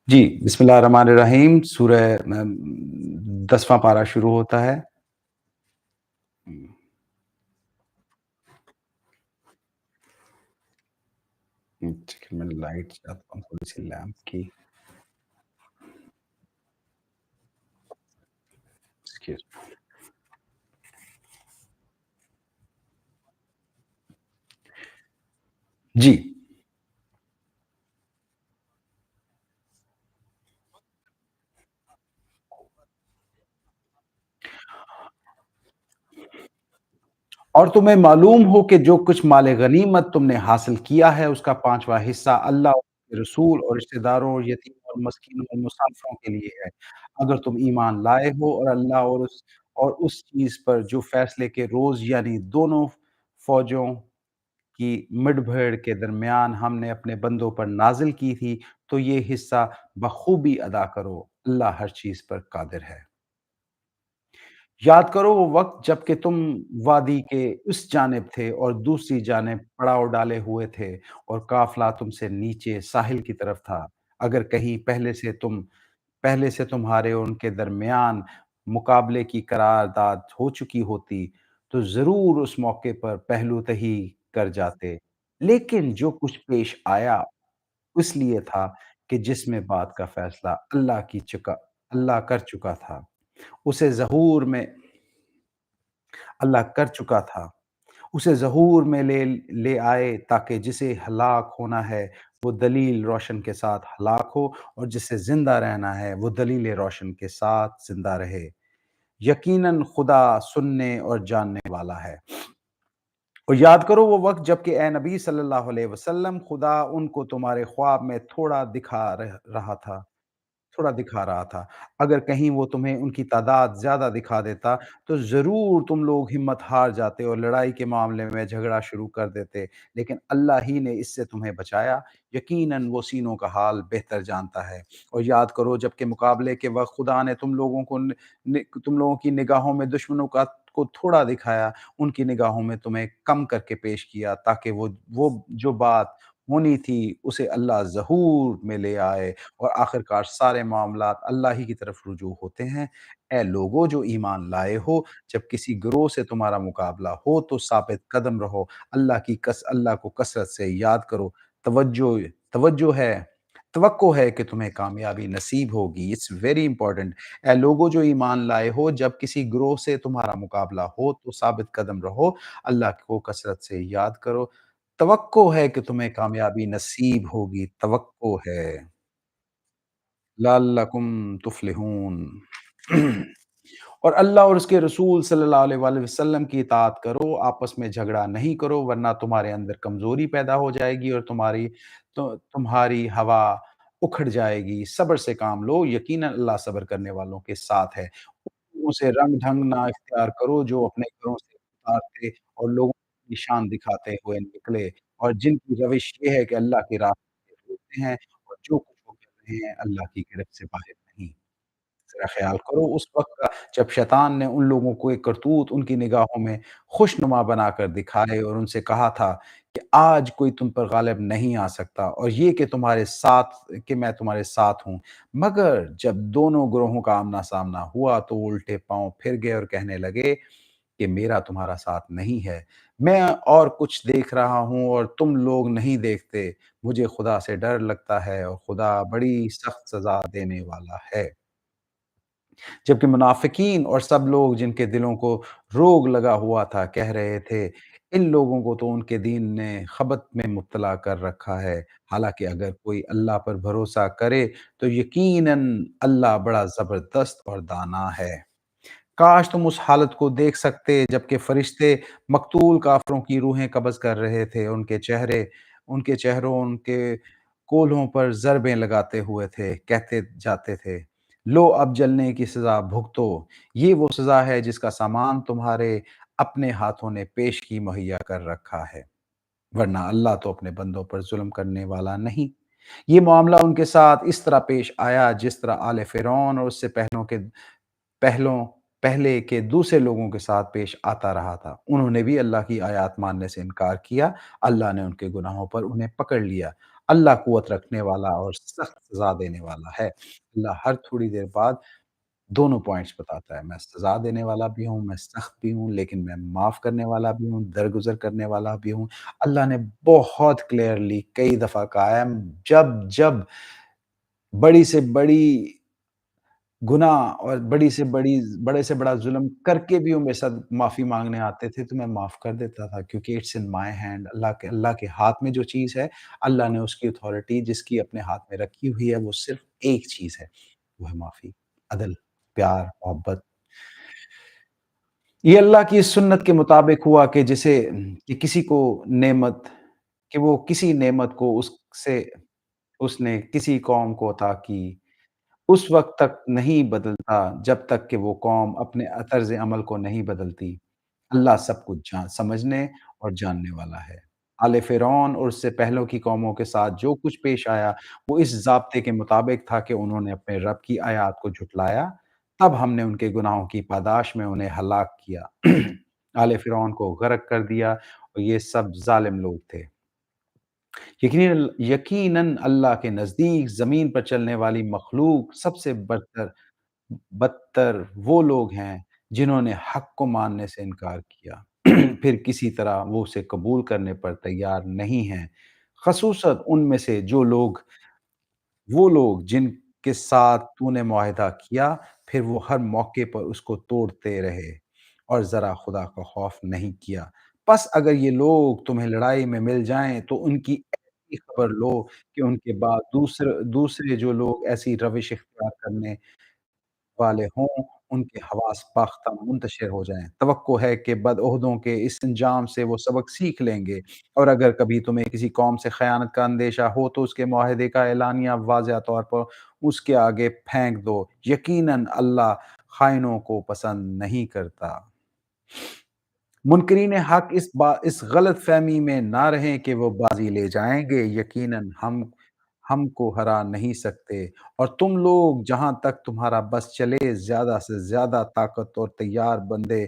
جی، بسم اللہ الرحمن الرحیم سورہ 10واں پارہ شروع ہوتا ہے۔ چکن میں لائٹ چاہتا ہوں تھوڑی سی لیمپ کی۔ ایکسکیوز جی، اور تمہیں معلوم ہو کہ جو کچھ مال غنیمت تم نے حاصل کیا ہے اس کا پانچواں حصہ اللہ اور اس کے رسول اور رشتہ داروں اور یتیموں اور مسکینوں اور مسافروں کے لیے ہے۔ اگر تم ایمان لائے ہو اور اللہ اور اس چیز پر جو فیصلے کے روز یعنی دونوں فوجوں کی مڈ بھیڑ کے درمیان ہم نے اپنے بندوں پر نازل کی تھی تو یہ حصہ بخوبی ادا کرو، اللہ ہر چیز پر قادر ہے۔ یاد کرو وہ وقت جب کہ تم وادی کے اس جانب تھے اور دوسری جانب پڑاؤ ڈالے ہوئے تھے اور قافلہ تم سے نیچے ساحل کی طرف تھا۔ اگر کہیں پہلے سے تمہارے اور ان کے درمیان مقابلے کی قرارداد ہو چکی ہوتی تو ضرور اس موقع پر پہلو تہی کر جاتے، لیکن جو کچھ پیش آیا اس لیے تھا کہ جس میں بات کا فیصلہ اللہ کر چکا تھا اسے ظہور میں اللہ کر چکا تھا اسے ظہور میں لے آئے تاکہ جسے ہلاک ہونا ہے وہ دلیل روشن کے ساتھ ہلاک ہو اور جسے زندہ رہنا ہے وہ دلیل روشن کے ساتھ زندہ رہے۔ یقیناً خدا سننے اور جاننے والا ہے۔ اور یاد کرو وہ وقت جب کہ اے نبی صلی اللہ علیہ وسلم خدا ان کو تمہارے خواب میں تھوڑا دکھا رہا تھا۔ اگر کہیں وہ تمہیں ان کی تعداد زیادہ دکھا دیتا تو ضرور تم لوگ ہمت ہار جاتے اور لڑائی کے معاملے میں جھگڑا شروع کر دیتے، لیکن اللہ ہی نے اس سے تمہیں بچایا، یقیناً وہ سینوں کا حال بہتر جانتا ہے۔ اور یاد کرو جب کہ مقابلے کے وقت خدا نے تم لوگوں کی نگاہوں میں دشمنوں کو تھوڑا دکھایا، ان کی نگاہوں میں تمہیں کم کر کے پیش کیا تاکہ وہ جو بات ہونی تھی اسے اللہ ظہور میں لے آئے اور آخرکار سارے معاملات اللہ ہی کی طرف رجوع ہوتے ہیں۔ اے لوگو جو ایمان لائے ہو، جب کسی گروہ سے تمہارا مقابلہ ہو تو ثابت قدم رہو، اللہ کو کثرت سے یاد کرو، توجہ توجہ ہے توقع ہے کہ تمہیں کامیابی نصیب ہوگی۔ It's very important. اے لوگو جو ایمان لائے ہو، جب کسی گروہ سے تمہارا مقابلہ ہو تو ثابت قدم رہو، اللہ کو کثرت سے یاد کرو، توقع ہے کہ تمہیں کامیابی نصیب ہوگی، توقع ہے۔ لعلکم تفلحون۔ اور اللہ اور اس کے رسول صلی اللہ علیہ وآلہ وسلم کی اطاعت کرو، آپس میں جھگڑا نہیں کرو ورنہ تمہارے اندر کمزوری پیدا ہو جائے گی اور تمہاری ہوا اکھڑ جائے گی۔ صبر سے کام لو، یقیناً اللہ صبر کرنے والوں کے ساتھ ہے۔ ان لوگوں سے رنگ ڈھنگ نہ اختیار کرو جو اپنے گھروں سے اتارتے اور لوگوں کو نشان دکھاتے ہوئے نکلے اور جن کی روش یہ ہے کہ اللہ کی راہ سے روکتے ہیں اور جو کچھ وہ کر رہے ہیں اللہ کی گرفت سے باہر نہیں۔ ذرا خیال کرو اس وقت کا جب شیطان نے ان لوگوں کو ایک کرتوت ان کی نگاہوں میں خوشنما بنا کر دکھائے اور ان سے کہا تھا کہ آج کوئی تم پر غالب نہیں آ سکتا اور یہ کہ میں تمہارے ساتھ ہوں۔ مگر جب دونوں گروہوں کا آمنا سامنا ہوا تو وہ الٹے پاؤں پھر گئے اور کہنے لگے کہ میرا تمہارا ساتھ نہیں ہے، میں اور کچھ دیکھ رہا ہوں اور تم لوگ نہیں دیکھتے، مجھے خدا سے ڈر لگتا ہے اور خدا بڑی سخت سزا دینے والا ہے۔ جبکہ منافقین اور سب لوگ جن کے دلوں کو روگ لگا ہوا تھا کہہ رہے تھے ان لوگوں کو تو ان کے دین نے خبط میں مبتلا کر رکھا ہے، حالانکہ اگر کوئی اللہ پر بھروسہ کرے تو یقیناً اللہ بڑا زبردست اور دانا ہے۔ کاش تم اس حالت کو دیکھ سکتے جبکہ فرشتے مقتول کافروں کی روحیں قبض کر رہے تھے، ان کے چہروں ان کے کولہوں پر ضربیں لگاتے ہوئے تھے، کہتے جاتے تھے لو اب جلنے کی سزا بھگتو، یہ وہ سزا ہے جس کا سامان تمہارے اپنے ہاتھوں نے پیش کی مہیا کر رکھا ہے، ورنہ اللہ تو اپنے بندوں پر ظلم کرنے والا نہیں۔ یہ معاملہ ان کے ساتھ اس طرح پیش آیا جس طرح آل فرعون اور اس سے پہلوں پہلے کے دوسرے لوگوں کے ساتھ پیش آتا رہا تھا۔ انہوں نے بھی اللہ کی آیات ماننے سے انکار کیا، اللہ نے ان کے گناہوں پر انہیں پکڑ لیا۔ अल्लाह क़ुव्वत रखने वाला और सख्त सज़ा देने वाला है। अल्लाह हर थोड़ी देर बाद दोनों पॉइंट्स बताता है, मैं सज़ा देने वाला भी हूँ, मैं सख्त भी हूँ, लेकिन मैं माफ़ करने वाला भी हूँ, दरगुज़र करने वाला भी हूँ। अल्लाह ने बहुत क्लियरली कई दफ़ा कहा है, जब बड़ी से बड़ी गुनाह और बड़े से बड़ा ज़ुल्म करके भी वो मेरे साथ माफ़ी माँगने आते थे, तो मैं माफ़ कर देता था क्योंकि इट्स इन माय हैंड, अल्लाह के हाथ में जो चीज़ है, अल्लाह ने उसकी अथॉरिटी जिसकी अपने हाथ में रखी हुई है, वो सिर्फ़ एक चीज़ है, वो है माफ़ी, अदल, प्यार, मोहब्बत। ये अल्लाह की इस सुन्नत के मुताबिक हुआ कि कि किसी को नेमत कि वो किसी नेमत को उससे उसने किसी कौम को अता की, उस वक़्त तक नहीं बदलता जब तक कि वो कौम अपने तर्ज़ अमल को नहीं बदलती। अल्लाह सब कुछ समझने और जानने वाला है। आले फ़िरौन और उससे पहलों की कौमों के साथ जो कुछ पेश आया, वो इस ज़ाब्ते के मुताबिक था कि उन्होंने अपने रब की आयत को झुटलाया, तब हमने उनके गुनाहों की पादाश में उन्हें हलाक किया। आले फ़िरौन को गरक कर दिया और ये सब ज़ालिम लोग थे। यकीनन अल्लाह के नज़दीक ज़मीन पर चलने वाली मख़लूक सबसे बदतर वो लोग हैं, जिन्होंने हक़ को मानने से इनकार किया, फिर किसी तरह वो उसे कबूल करने पर तैयार नहीं हैं। ख़ुसूसन उनमें से वो लोग जिनके साथ तूने मुआहिदा किया, फिर वो हर मौके पर उसको तोड़ते रहे और ज़रा खुदा का खौफ नहीं किया। बस अगर ये लोग तुम्हें लड़ाई में मिल जाएँ, तो उनकी ऐसी खबर लो कि उनके बाद दूसरे जो लोग ऐसी रविश इख्तियार करने वाले हों, उनके हवास बाख्ता मुंतशिर हो जाएँ। तवक्को है कि बदअहदों के इस अंजाम से वो सबक सीख लेंगे और अगर कभी तुम्हें किसी कौम से ख़यानत का अंदेशा हो, तो उसके मुआहदे का एलानिया वाज़िह तौर पर उसके आगे फेंक दो। यकीनन अल्लाह ख़ाइनों को पसंद नहीं करता। मुनकिरीन हक़ इस गलतफ़हमी में ना रहें कि वो बाज़ी ले जाएँगे, यकीनन हमको हरा नहीं सकते और तुम लोग जहाँ तक तुम्हारा बस चले ज़्यादा से ज़्यादा ताकत और तैयार बंदे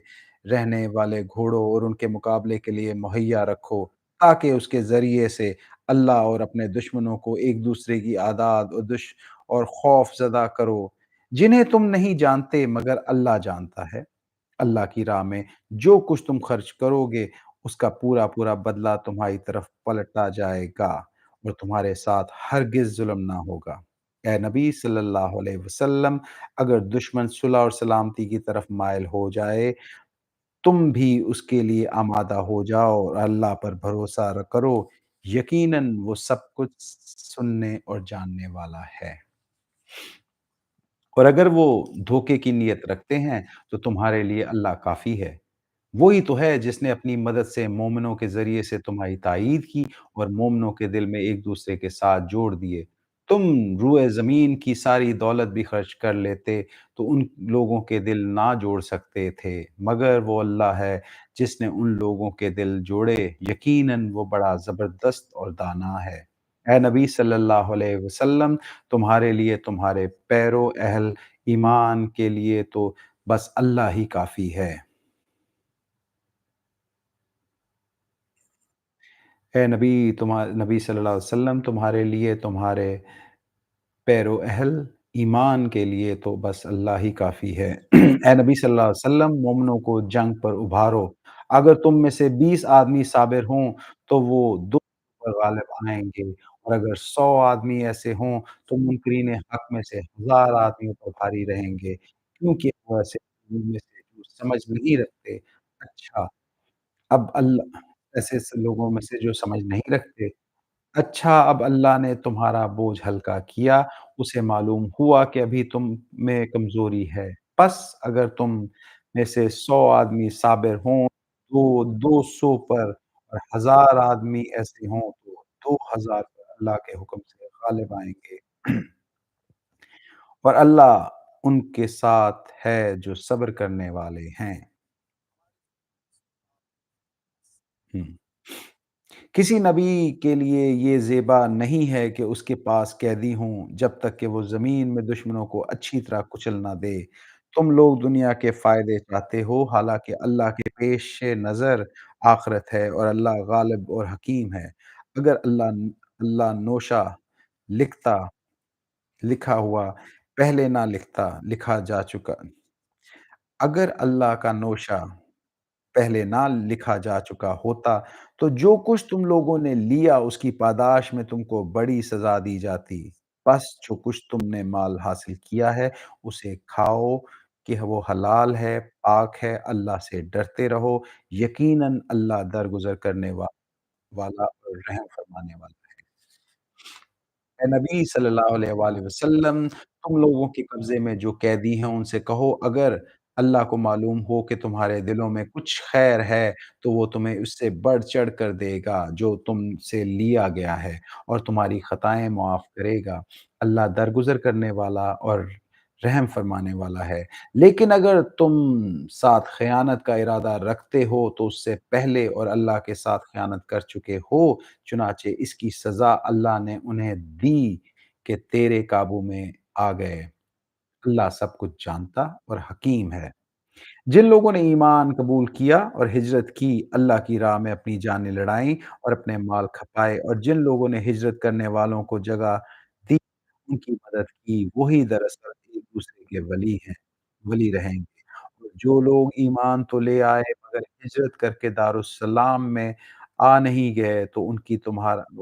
रहने वाले घोड़ों और उनके मुकाबले के लिए मुहैया रखो, ताकि उसके ज़रिए से अल्लाह और अपने दुश्मनों को एक-दूसरे की आदात और खौफ़ ज़दा करो, जिन्हें तुम नहीं जानते मगर अल्लाह जानता है। अल्लाह की राह में जो कुछ तुम खर्च करोगे, उसका पूरा-पूरा बदला तुम्हारी तरफ पलटा जाएगा और तुम्हारे साथ हरगिज़ ज़ुल्म ना होगा। ए नबी सल्लल्लाहु अलैहि वसल्लम, अगर दुश्मन सुलह और सलामती की तरफ माइल हो जाए, तुम भी उसके लिए आमादा हो जाओ और अल्लाह पर भरोसा करो। यकीनन वो सब कुछ सुनने और जानने वाला है। और अगर वो धोखे की नीयत रखते हैं, तो तुम्हारे लिए अल्लाह काफ़ी है। वो ही तो है जिसने अपनी मदद से मोमिनों के ज़रिए से तुम्हारी ताईद की और मोमिनों के दिल में एक-दूसरे के साथ जोड़ दिए। तुम रूए ज़मीन की सारी दौलत भी खर्च कर लेते, तो उन लोगों के दिल ना जोड़ सकते थे, मगर वो अल्लाह है जिसने उन लोगों के दिल जोड़े। यकीनन वो बड़ा ज़बरदस्त और दाना है। ए नबी सल्लल्लाहु अलैहि वसल्लम, तुम्हारे लिए तुम्हारे पैरो-अहल ईमान के लिए तो बस अल्लाह ही काफ़ी है। ए नबी सल्लल्लाहु अलैहि वसल्लम, तुम्हारे लिए तुम्हारे पैरो-अहल ईमान के लिए तो बस अल्लाह ही काफ़ी है। ए नबी सल्लल्लाहु अलैहि वसल्लम, मोमिनों को जंग पर उभारो। अगर तुम में से 20 आदमी साबिर हों, तो वो 2 पर गालिब आएँगे और अगर 100 आदमी ऐसे हों, तो मुनकिरीन हक़ में से 1000 आदमियों पर भारी रहेंगे, क्योंकि वो ऐसे लोगों में से जो समझ नहीं रखते। अच्छा, अब ऐसे लोगों में से जो समझ नहीं रखते। अच्छा, अब अल्लाह ने तुम्हारा बोझ हल्का किया, उसे मालूम हुआ कि अभी तुम में कमज़ोरी है। बस अगर तुम में से 100 आदमी साबिर हों, तो 200 पर और 1000 आदमी ऐसे हों, तो 2000 पर अल्लाह के हुक्म से गालिब आएँगे। और अल्लाह उनके साथ है जो सब्र करने वाले हैं। हुँ। किसी नबी के लिए ये ज़ेबा नहीं है कि उसके पास कैदी हों, जब तक कि वो ज़मीन में दुश्मनों को अच्छी तरह कुचल ना दे। तुम लोग दुनिया के फ़ायदे चाहते हो, हालाँकि अल्लाह के पेश नज़र आख़िरत है और अल्लाह गालिब और हकीम है। अगर अल्लाह अल्लाह नोशा लिखता लिखा हुआ पहले ना लिखता, लिखा जा चुका अगर अल्लाह का नोशा पहले ना लिखा जा चुका होता, तो जो कुछ तुम लोगों ने लिया उसकी पादाश में तुमको बड़ी सज़ा दी जाती। बस जो कुछ तुमने माल हासिल किया है, उसे खाओ कि वो हलाल है, पाक है, अल्लाह से डरते रहो। यकीनन अल्लाह दरगुज़र करने वाला और रहम फरमाने वाला है। ए नबी सल्लल्लाहु अलैहि वसल्लम, तुम लोगों के कब्ज़े में जो कैदी हैं उनसे कहो अगर अल्लाह को मालूम हो कि तुम्हारे दिलों में कुछ खैर है, तो वो तुम्हें उससे बढ़-चढ़ कर देगा जो तुमसे लिया गया है और तुम्हारी खताएँ मुआफ़ करेगा। अल्लाह दरगुज़र करने वाला और रहम फरमाने वाला है। लेकिन अगर तुम साथ ख़यानत का इरादा रखते हो, तो उससे पहले और अल्लाह के साथ ख़यानत कर चुके हो, चुनांचे इसकी सज़ा अल्लाह ने उन्हें दी कि तेरे काबू में आ गए। अल्लाह सब कुछ जानता और हकीम है। जिन लोगों ने ईमान कबूल किया और हिजरत की, अल्लाह की राह में अपनी जानें लड़ाईं और अपने माल खपाए और जिन लोगों ने हिजरत करने वालों को जगह दी, उनकी मदद की, वही दरअसल एक-दूसरे के वली रहेंगे। और जो लोग ईमान तो ले आए मगर हिजरत करके दारुस्सलाम में आ नहीं गए, तो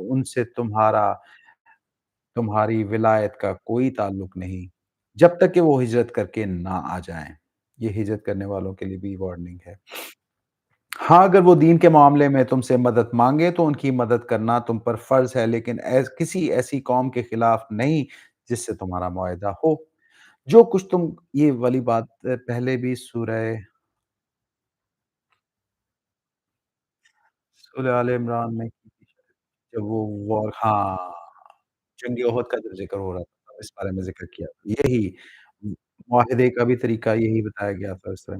उनसे तुम्हारी विलायत का कोई ताल्लुक नहीं, जब तक कि वो हिजरत करके ना आ जाएँ। ये हिजरत करने वालों के लिए भी वार्निंग है। हाँ, अगर वो दीन के मामले में तुमसे मदद माँगे तो उनकी मदद करना तुम पर फ़र्ज़ है, लेकिन किसी ऐसी कौम के खिलाफ नहीं जिससे तुम्हारा मुआहिदा हो। जो कुछ तुम ये वाली बात पहले भी सूरह आले इमरान में की थी शायद, जब वो वॉर हाँ। जंग ओहद का जब ज़िक्र हो रहा था, इस बारे में ज़िक्र किया। यही मुआहिदे का भी तरीका यही बताया गया था उस टाइम।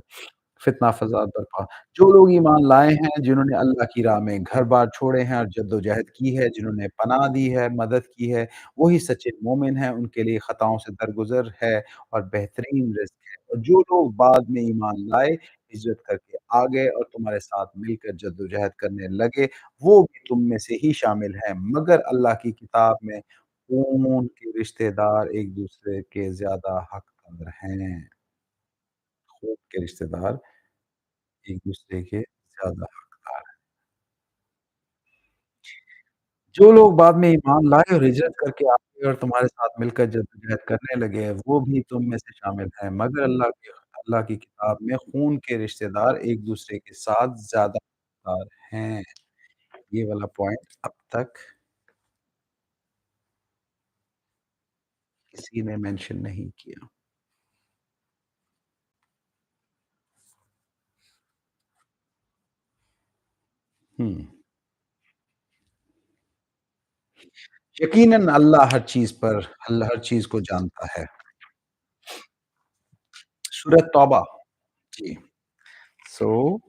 फितना फ़साद बर्पा जो लोग ईमान लाए हैं, जिन्होंने अल्लाह की राह में घर-बार छोड़े हैं और जद्दोजहद की है, जिन्होंने पनाह दी है, मदद की है, वही सच्चे मोमिन हैं, उनके लिए खताओं से दरगुज़र है और बेहतरीन रिज़्क है। और जो लोग बाद में ईमान लाए, हिजरत करके आ गए और तुम्हारे साथ मिलकर जद्दोजहद करने लगे, वो भी तुम में से ही शामिल हैं, मगर अल्लाह की किताब में खून के रिश्तेदार एक-दूसरे के ज़्यादा हक़दार हैं। खून के रिश्तेदार एक-दूसरे के ज़्यादा हकदार हैं। जो लोग बाद में ईमान लाए और हिजरत करके आ गए और तुम्हारे साथ मिलकर जद्दोजहद करने लगे, वो भी तुम में से शामिल हैं, मगर अल्लाह की किताब में खून के रिश्तेदार एक-दूसरे के साथ ज़्यादा हकदार हैं। ये वाला पॉइंट अब तक किसी ने मेंशन नहीं किया। हुँ। यकीनन अल्लाह हर चीज़ को जानता है। सूरह तौबा जी, सो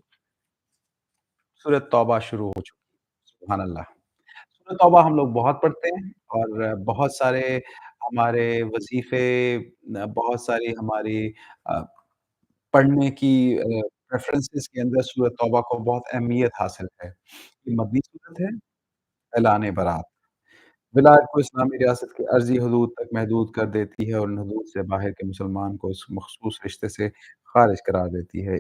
सूरह तौबा शुरू हो चुकी है। सुभान अल्लाह। सूरह तौबा हम लोग बहुत पढ़ते हैं और बहुत सारे हमारे वज़ीफ़े बहुत सारी हमारी अ, पढ़ने की रेफ़रेंसेस के अंदर सूरह तौबा को बहुत अहमियत हासिल है। ये मदनी सूरत है, ऐलान बरात। विलायत को इस्लामी रियासत की अर्ज़ी हदूद तक महदूद कर देती है और उन हदूद से बाहर के मुसलमान को इस मख़सूस रिश्ते से ख़ारिज करार देती है।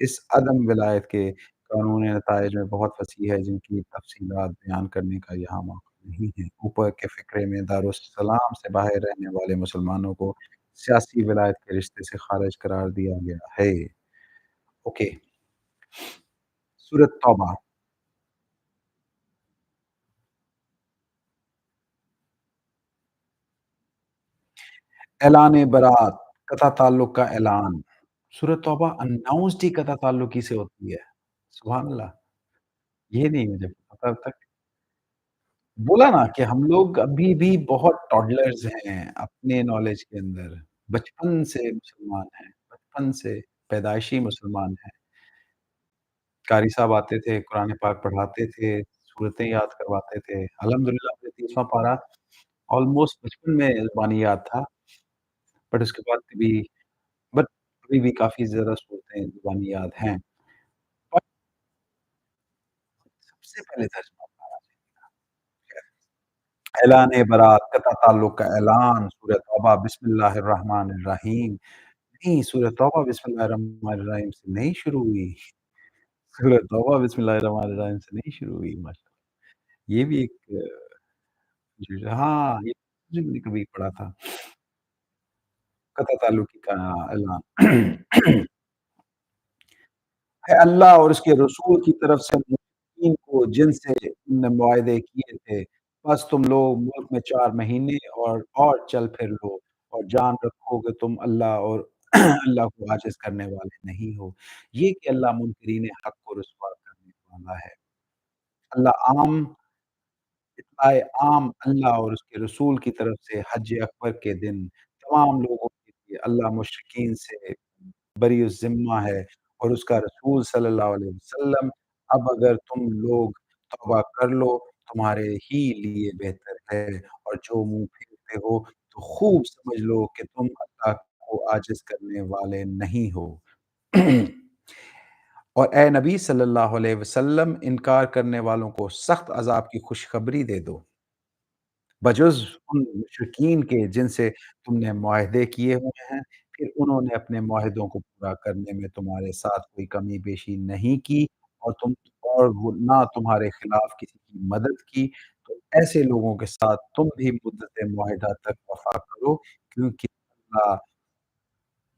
इस अदम विलायत के कानूनी नताइज में बहुत वसी है जिनकी तफ़सीलात बयान करने का यहाँ मौका नहीं है। ऊपर के फ़िक्रे में दारुस्सलाम से बाहर रहने वाले मुसलमानों को सियासी विलायत के रिश्ते से ख़ारिज करार दिया गया है। ओके, सूरत तौबा ऐलान बरात, कता ताल्लुक का ऐलान। सूरत तौबा अनाउंस्ड ही कता ताल्लुकी से होती है। सुभान अल्लाह! ये नहीं मुझे पता था। बोला ना कि हम लोग अभी भी बहुत टॉडलर्स हैं अपने नॉलेज के अंदर। बचपन से मुसलमान हैं, बचपन से पैदाइशी मुसलमान हैं। कारी साहब आते थे, कुरान पाक पढ़ाते थे, सूरतें याद करवाते थे। अल्हम्दुलिल्लाह मुझे 30वां पारा ऑलमोस्ट बचपन में ज़ुबानी याद था, बट उसके बाद कभी बट अभी भी काफ़ी ज़्यादा सूरतें ज़ुबानी याद हैं। और सबसे पहले तर्जुमा पारा। खैर ऐलान बरात, कता ताल्लुक का ऐलान, सूरह तौबा बिस्मिल्लाहिर्रहमानिर्रहीम। नहीं, सूरह तौबा बिस्मिल्लाहिर्रहमानिर्रहीम से नहीं शुरू हुई। सूरह तौबा बिस्मिल्लाहिर्रहमानिर्रहीम से नहीं शुरू हुई माशा ये भी एक जी, हाँ, ये जी मैंने कभी पढ़ा था। कता ताल्लुकी का ऐलान। है अल्लाह और उसके रसूल की तरफ से मुत्तकीन को जिनसे तुमने मुआहदे किए थे। बस तुम लोग मुल्क में 4 महीने और चल फिर लो और जान रखो कि तुम अल्लाह और अल्लाह को आजिज़ करने वाले नहीं हो। ये कि अल्लाह मुनकिरीन हक़ को रुसवा करने वाला है। अल्लाह इत्तलाए आम अल्लाह और उसके रसूल की तरफ से हज अकबर के दिन तमाम लोगों के लिए अल्लाह मुशरिकीन से बरी-उज़्ज़िम्मा है और उसका रसूल सल्लल्लाहु अलैहि वसल्लम अब अगर तुम लोग तौबा कर लो, तुम्हारे ही लिए बेहतर है और जो मुँह फेरते हो, तो खूब समझ लो कि तुम अल्लाह को आजिज़ करने वाले नहीं हो। और ए नबी सल्लल्लाहु अलैहि वसल्लम इनकार करने वालों को सख्त अज़ाब की खुशखबरी दे दो। बजुज़ उन मुशरिकीन के जिनसे तुमने मुआहदे किए हुए हैं, फिर उन्होंने अपने मुआहदों को पूरा करने में तुम्हारे साथ कोई कमी-बेशी नहीं की और वो ना तुम्हारे खिलाफ किसी की मदद की, तो ऐसे लोगों के साथ तुम भी मुद्दत मुआहदा तक वफ़ा करो क्योंकि अल्लाह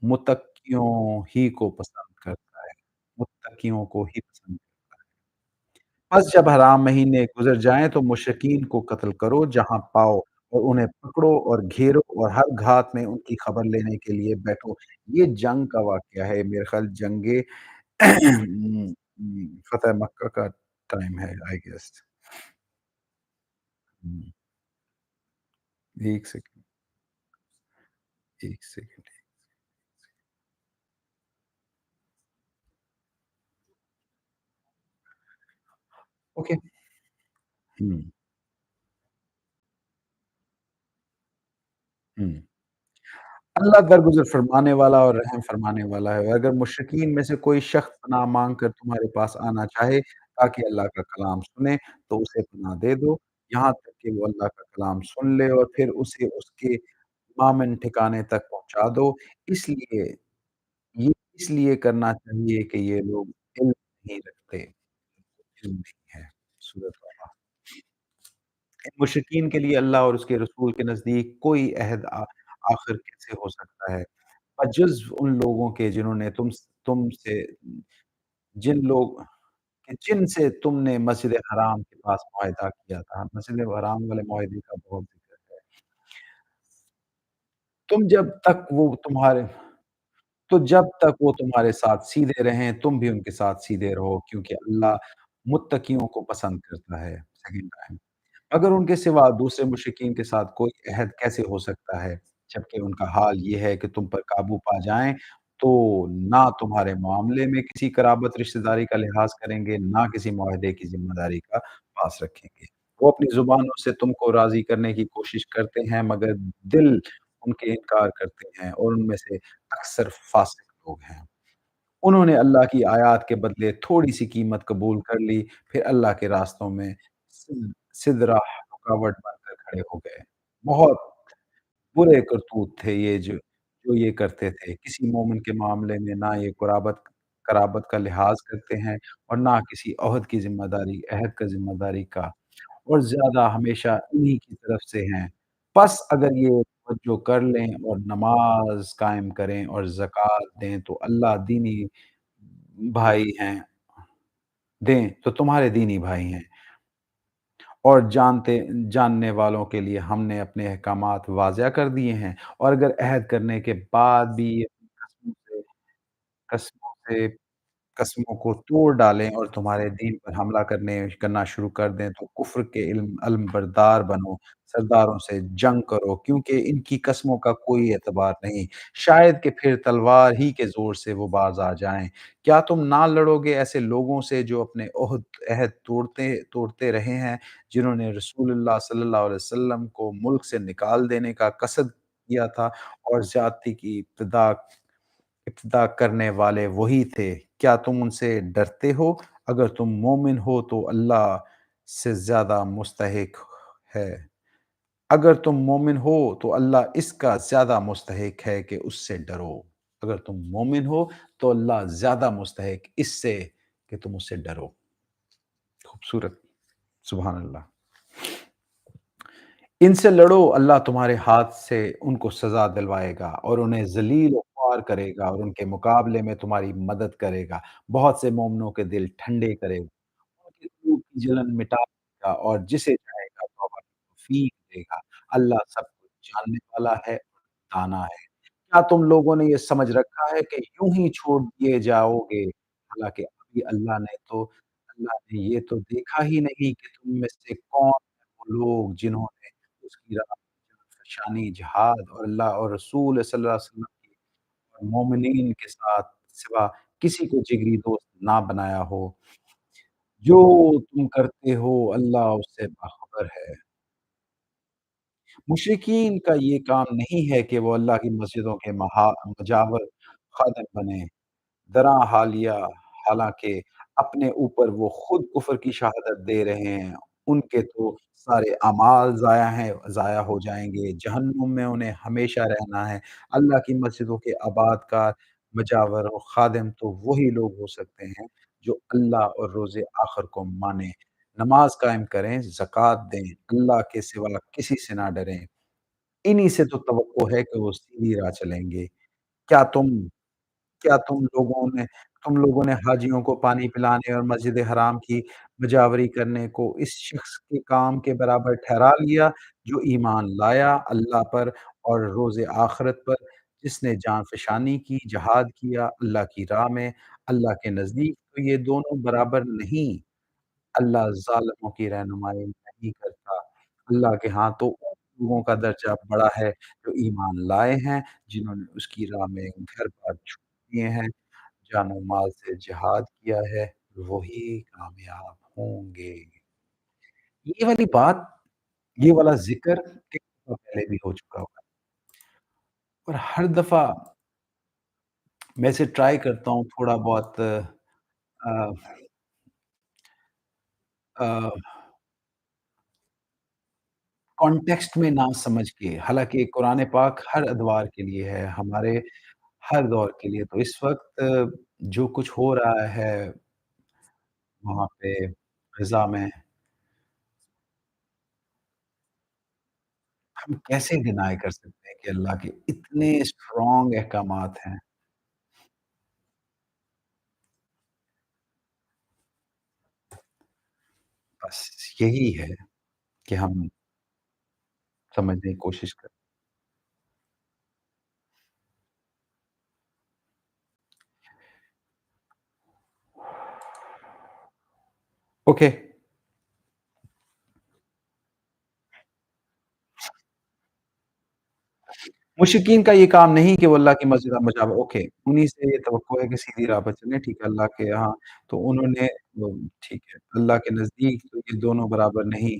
मुत्तकियों ही को पसंद करता है। मुत्तकियों को ही पसंद करता है। बस जब हराम महीने गुज़र जाएँ तो मुशरिकीन को कत्ल करो जहाँ पाओ और उन्हें पकड़ो और घेरो और हर घात में उनकी खबर लेने के लिए बैठो। ये जंग का वाक़या है मेरे ख़्याल जंगे फ़तह मक्का का टाइम है I guess. Hmm, 1 second, 1 second. Okay. Hmm, hmm. अल्लाह दरगुज़र फ़रमाने वाला और रहम फ़रमाने वाला है। अगर मुशरिकीन में से कोई शख़्स पनाह माँग कर तुम्हारे पास आना चाहे ताकि अल्लाह का कलाम सुने, तो उसे पनाह दे दो, यहाँ तक कि वो अल्लाह का कलाम सुन ले और फिर उसे उसके मामन ठिकाने तक पहुँचा दो। इसलिए ये इसलिए करना चाहिए कि ये लोग इल्म नहीं रखते, इल्म नहीं है। सूरह तौबा। इन मुशरिकीन के लिए अल्लाह और उसके रसूल के नज़दीक कोई अहद आखिर कैसे हो सकता है? बजुज़ उन लोगों के जिन्होंने तुमसे जिन लोग जिनसे तुमने मस्जिद हराम के पास मुआहिदा किया था। मस्जिद हराम वाले मुआहिदे का बहुत ज़िक्र है। तुम जब तक वो तुम्हारे तो जब तक वो तुम्हारे साथ सीधे रहें, तुम भी उनके साथ सीधे रहो क्योंकि अल्लाह मुत्तकियों को पसंद करता है। Second time. अगर उनके सिवा दूसरे मुशरिकीन के साथ कोई अहद कैसे हो सकता है? जबकि उनका हाल ये है कि तुम पर काबू पा जाएँ, तो ना तुम्हारे मामले में किसी कराबत रिश्तेदारी का लिहाज़ करेंगे, ना किसी मुआहदे की ज़िम्मेदारी का पास रखेंगे। वो अपनी ज़ुबानों से तुमको राज़ी करने की कोशिश करते हैं, मगर दिल उनके इनकार करते हैं और उनमें से अक्सर फ़ासिक लोग हैं। उन्होंने अल्लाह की आयत के बदले थोड़ी-सी कीमत कबूल कर ली, फिर अल्लाह के रास्तों में सिदरा रुकावट बनकर खड़े हो गए। बहुत बुरे करतूत थे ये जो ये करते थे। किसी मोमिन के मामले में ना ये कराबत का लिहाज़ करते हैं और ना किसी अहद का ज़िम्मेदारी का और ज़्यादा हमेशा इन्हीं की तरफ से हैं। बस अगर ये तवज्जो कर लें और नमाज़ कायम करें और ज़कात दें तो अल्लाह दीनी भाई हैं दें तो तुम्हारे दीनी भाई हैं और जानने वालों के लिए हमने अपने अहकामात वाज़िया कर दिए हैं और अगर अहद करने के बाद भी ये कस्मों से कस्मों को तोड़ डालें और तुम्हारे दीन पर हमला करना शुरू कर दें, तो कुफ़्र के इल्म बरदार बनो, सरदारों से जंग करो, क्योंकि इनकी कस्मों का कोई एतबार नहीं। शायद कि फिर तलवार ही के ज़ोर से वो बाज़ आ जाएँ। क्या तुम ना लड़ोगे ऐसे लोगों से जो अपने अहद तोड़ते रहे हैं, जिन्होंने रसूलुल्लाह सल्लल्लाहु अलैहि वसल्लम को मुल्क से निकाल देने का कसद किया था और ज़्यादती की इब्तिदा करने वाले वही थे। क्या तुम उनसे डरते हो? अगर तुम मोमिन हो तो अल्लाह से ज़्यादा मुस्तहिक है اگر تم مومن ہو تو اللہ اس کا زیادہ مستحق ہے کہ اس سے ڈرو۔ اگر تم مومن ہو تو اللہ زیادہ مستحق اس سے کہ تم اس سے ڈرو۔ خوبصورت، سبحان اللہ۔ ان سے لڑو، اللہ تمہارے ہاتھ سے ان کو سزا دلوائے گا اور انہیں ذلیل و خوار کرے گا اور ان کے مقابلے میں تمہاری مدد کرے گا، بہت سے مومنوں کے دل ٹھنڈے کرے گا، ان کے دلوں کی جلن مٹا دے گا اور جسے چاہے گا توبہ کی توفیق دے گا۔ اللہ سب کچھ جاننے والا ہے اور دانا ہے۔ کیا تم لوگوں نے یہ سمجھ رکھا ہے کہ یوں ہی چھوڑ دیے جاؤ گے؟ حالانکہ ابھی اللہ نے یہ تو دیکھا ہی نہیں کہ تم میں سے کون ہیں وہ لوگ جنہوں نے اس کی راہ میں جان فشانی جہاد اور اللہ اور رسول صلی اللہ علیہ وسلم کی اور مومنین کے ساتھ سوا کسی کو جگری دوست نہ بنایا ہو۔ جو تم کرتے ہو اللہ اس سے باخبر ہے۔ مشرکین کا یہ کام نہیں ہے کہ وہ اللہ کی مسجدوں کے مجاور خادم بنیں، درا حالیہ حالانکہ اپنے اوپر وہ خود کفر کی شہادت دے رہے ہیں، ان کے تو سارے اعمال ضائع ہو جائیں گے، جہنم میں انہیں ہمیشہ رہنا ہے۔ اللہ کی مسجدوں کے آباد کار، مجاور اور خادم تو وہی لوگ ہو سکتے ہیں جو اللہ اور روز آخر کو مانیں، نماز قائم کریں، زکوٰۃ دیں، اللہ کے سوا کسی سے نہ ڈریں، انہی سے تو توقع ہے کہ وہ سیدھی راہ چلیں گے۔ کیا تم کیا تم لوگوں نے حاجیوں کو پانی پلانے اور مسجد حرام کی مجاوری کرنے کو اس شخص کے کام کے برابر ٹھہرا لیا جو ایمان لایا اللہ پر اور روز آخرت پر، جس نے جان فشانی کی، جہاد کیا اللہ کی راہ میں، اللہ کے نزدیک تو یہ دونوں برابر نہیں۔ اللہ ظالموں کی رہنمائی نہیں کرتا۔ اللہ کے ہاں تو ان لوگوں کا درجہ بڑا ہے جو ایمان لائے ہیں، جنہوں نے اس کی راہ میں گھر بار چھوڑ دیے ہیں، جان و مال سے جہاد کیا ہے، وہی کامیاب ہوں گے۔ یہ والی بات، یہ والا ذکر ایک دفعہ پہلے بھی ہو چکا ہوگا اور ہر دفعہ میں اسے ٹرائی کرتا ہوں تھوڑا بہت آ آ کانٹیکسٹ میں نہ سمجھ کے، حالانکہ قرآن پاک ہر ادوار کے لیے ہے، ہمارے ہر دور کے لیے۔ تو اس وقت جو کچھ ہو رہا ہے وہاں پہ غزہ میں، ہم کیسے ڈینائی کر سکتے ہیں کہ اللہ کے اتنے اسٹرانگ احکامات ہیں؟ بس یہی ہے کہ ہم سمجھنے کی کوشش کریں۔ اوکے، مشرکین کا یہ کام نہیں کہ وہ اللہ کی مسجد اوکے، انہیں سے یہ توقع ہے کہ سیدھی راہ پر چلیں، ٹھیک ہے، اللہ کے یہاں تو انہوں نے وہ ٹھیک ہے، اللہ کے نزدیک تو یہ دونوں برابر نہیں۔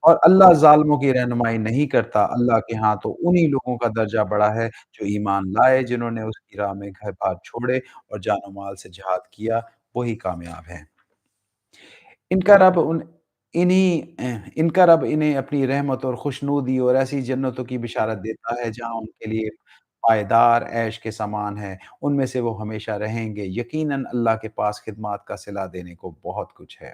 اور اللہ ظالموں کی رہنمائی نہیں کرتا، اللہ کے ہاں تو انہی لوگوں کا درجہ بڑا ہے جو ایمان لائے، جنہوں نے اس کی راہ میں گھر بار چھوڑے اور جان و مال سے جہاد کیا، وہی کامیاب ہیں۔ ان کا رب ان ان کا رب انہیں اپنی رحمت اور خوشنودی اور ایسی جنتوں کی بشارت دیتا ہے جہاں ان کے لیے پائیدار عیش کے سامان ہے، ان میں سے وہ ہمیشہ رہیں گے۔ یقیناً اللہ کے پاس خدمات کا صلہ دینے کو بہت کچھ ہے۔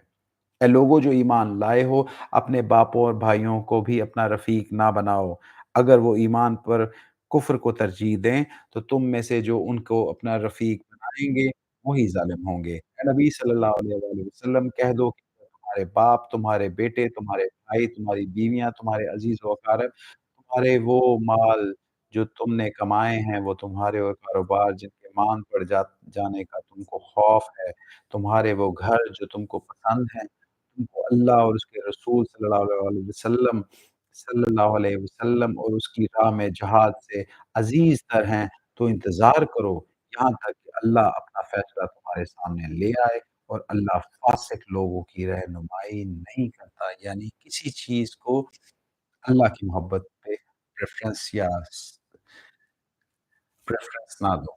اے لوگو جو ایمان لائے ہو، اپنے باپوں اور بھائیوں کو بھی اپنا رفیق نہ بناؤ۔ اگر وہ ایمان پر کفر کو ترجیح دیں تو تم میں سے جو ان کو اپنا رفیق بنائیں گے وہی ظالم ہوں گے۔ اے نبی صلی اللہ علیہ وآلہ وسلم کہہ دو کہ تمہارے باپ، تمہارے بیٹے، تمہارے بھائی، تمہاری بیویاں، تمہارے عزیز و اقارب، تمہارے وہ مال جو تم نے کمائے ہیں، وہ تمہارے اور کاروبار جن کے مان پڑ جانے کا تم کو خوف ہے، تمہارے وہ گھر جو تم کو پسند ہیں، تم کو اللہ اور اس کے رسول صلی اللہ علیہ وسلم اور اس کی راہ میں جہاد سے عزیز تر ہیں، تو انتظار کرو یہاں تک کہ اللہ اپنا فیصلہ تمہارے سامنے لے آئے اور اللہ فاسق لوگوں کی رہنمائی نہیں کرتا، یعنی کسی چیز کو اللہ کی محبت پہ پریفرنس نہ دو۔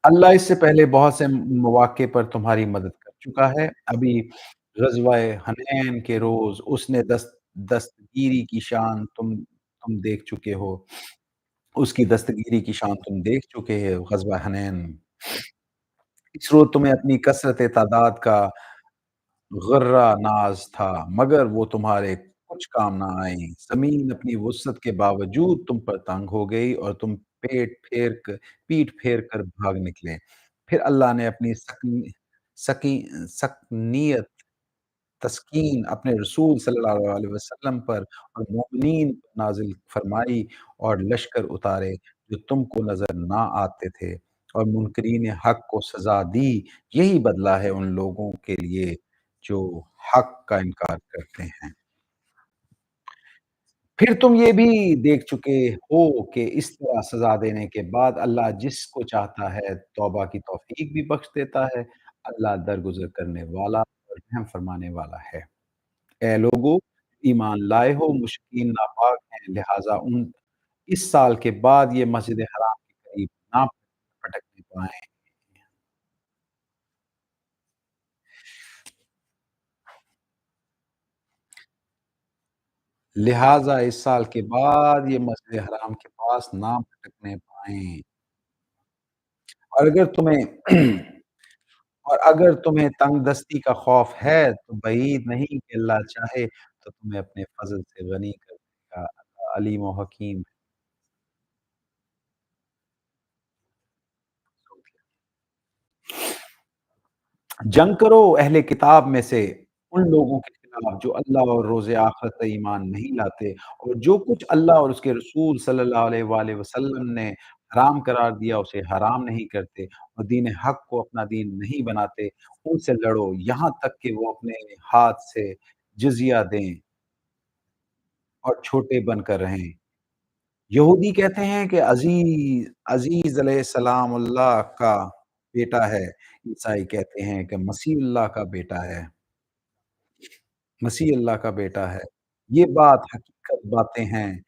अल्लाह इससे पहले बहुत से मौक़े पर तुम्हारी मदद कर चुका है। अभी ग़ज़वाए हनैन के रोज़ उसने दस्तगीरी की शान तुम देख चुके हो। उसकी दस्तगीरी की शान तुम देख चुके हो, ग़ज़वा हनैन। इस रोज़ तुम्हें अपनी कसरत तादाद का ग़र्रा नाज़ था, मगर वो तुम्हारे कुछ काम ना आई। ज़मीन अपनी वुसअत के बावजूद तुम पर तंग हो गई और तुम पीठ फेर कर भाग निकले। फिर अल्लाह ने अपनी सकी सकनियत तस्कीन अपने रसूल सल्लल्लाहु अलैहि वसल्लम पर और मोमिनीन पर नाज़िल फ़रमाई और लश्कर उतारे जो तुमको नज़र ना आते थे और मुनकरीन हक़ को सज़ा दी। यही बदला है उन लोगों के लिए जो हक़ का इनकार करते हैं। फिर तुम ये भी देख चुके हो कि इस तरह सज़ा देने के बाद अल्लाह जिसको चाहता है तौबा की तौफ़ीक भी बख्श देता है। अल्लाह दरगुज़र करने वाला और रहम फरमाने वाला है। ऐ लोगो, ईमान लाए हो, मुशरिकीन नापाक हैं, लिहाज़ा उन इस साल के बाद ये मस्जिद हराम के करीब ना फटकने पाएँ। लिहाज़ा इस साल के बाद ये मस्जिद हराम के पास ना फटकने पाएँ। और अगर तुम्हें और अगर तुम्हें तंगदस्ती का खौफ है, तो बईद नहीं कि अल्लाह चाहे तो तुम्हें अपने फ़ज़ल से गनी कर देगा। अल्लाह अलीम व हकीम जंग करो अहले किताब में से उन लोगों के खिलाफ जो अल्लाह और रोज़े आखिरत पर ईमान नहीं लाते और जो कुछ अल्लाह और उसके रसूल सल्लल्लाहु अलैहि वसल्लम ने हराम करार दिया उसे हराम नहीं करते और दीन हक़ को अपना दीन नहीं बनाते, उनसे लड़ो यहाँ तक कि वो अपने हाथ से जिज़िया दें और छोटे बनकर रहें। यहूदी कहते हैं कि अज़ीज़ अलैहिस्सलाम अल्लाह का बेटा है, ईसाई कहते हैं कि मसीह अल्लाह का बेटा है। मसीह अल्लाह का बेटा है। ये बात हकीकत बातें हैं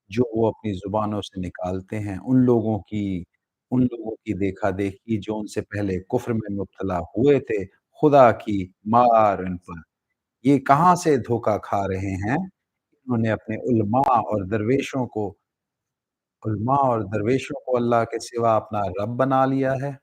जो वो अपनी ज़ुबानों से निकालते हैं। उन लोगों की देखा-देखी जो उनसे पहले कुफ़्र में मुब्तला हुए थे, खुदा की मार इन पर। ये कहाँ से धोखा खा रहे हैं? इन्होंने अपने उलमा और दरवेशों को अल्लाह के सिवा अपना रब बना लिया है।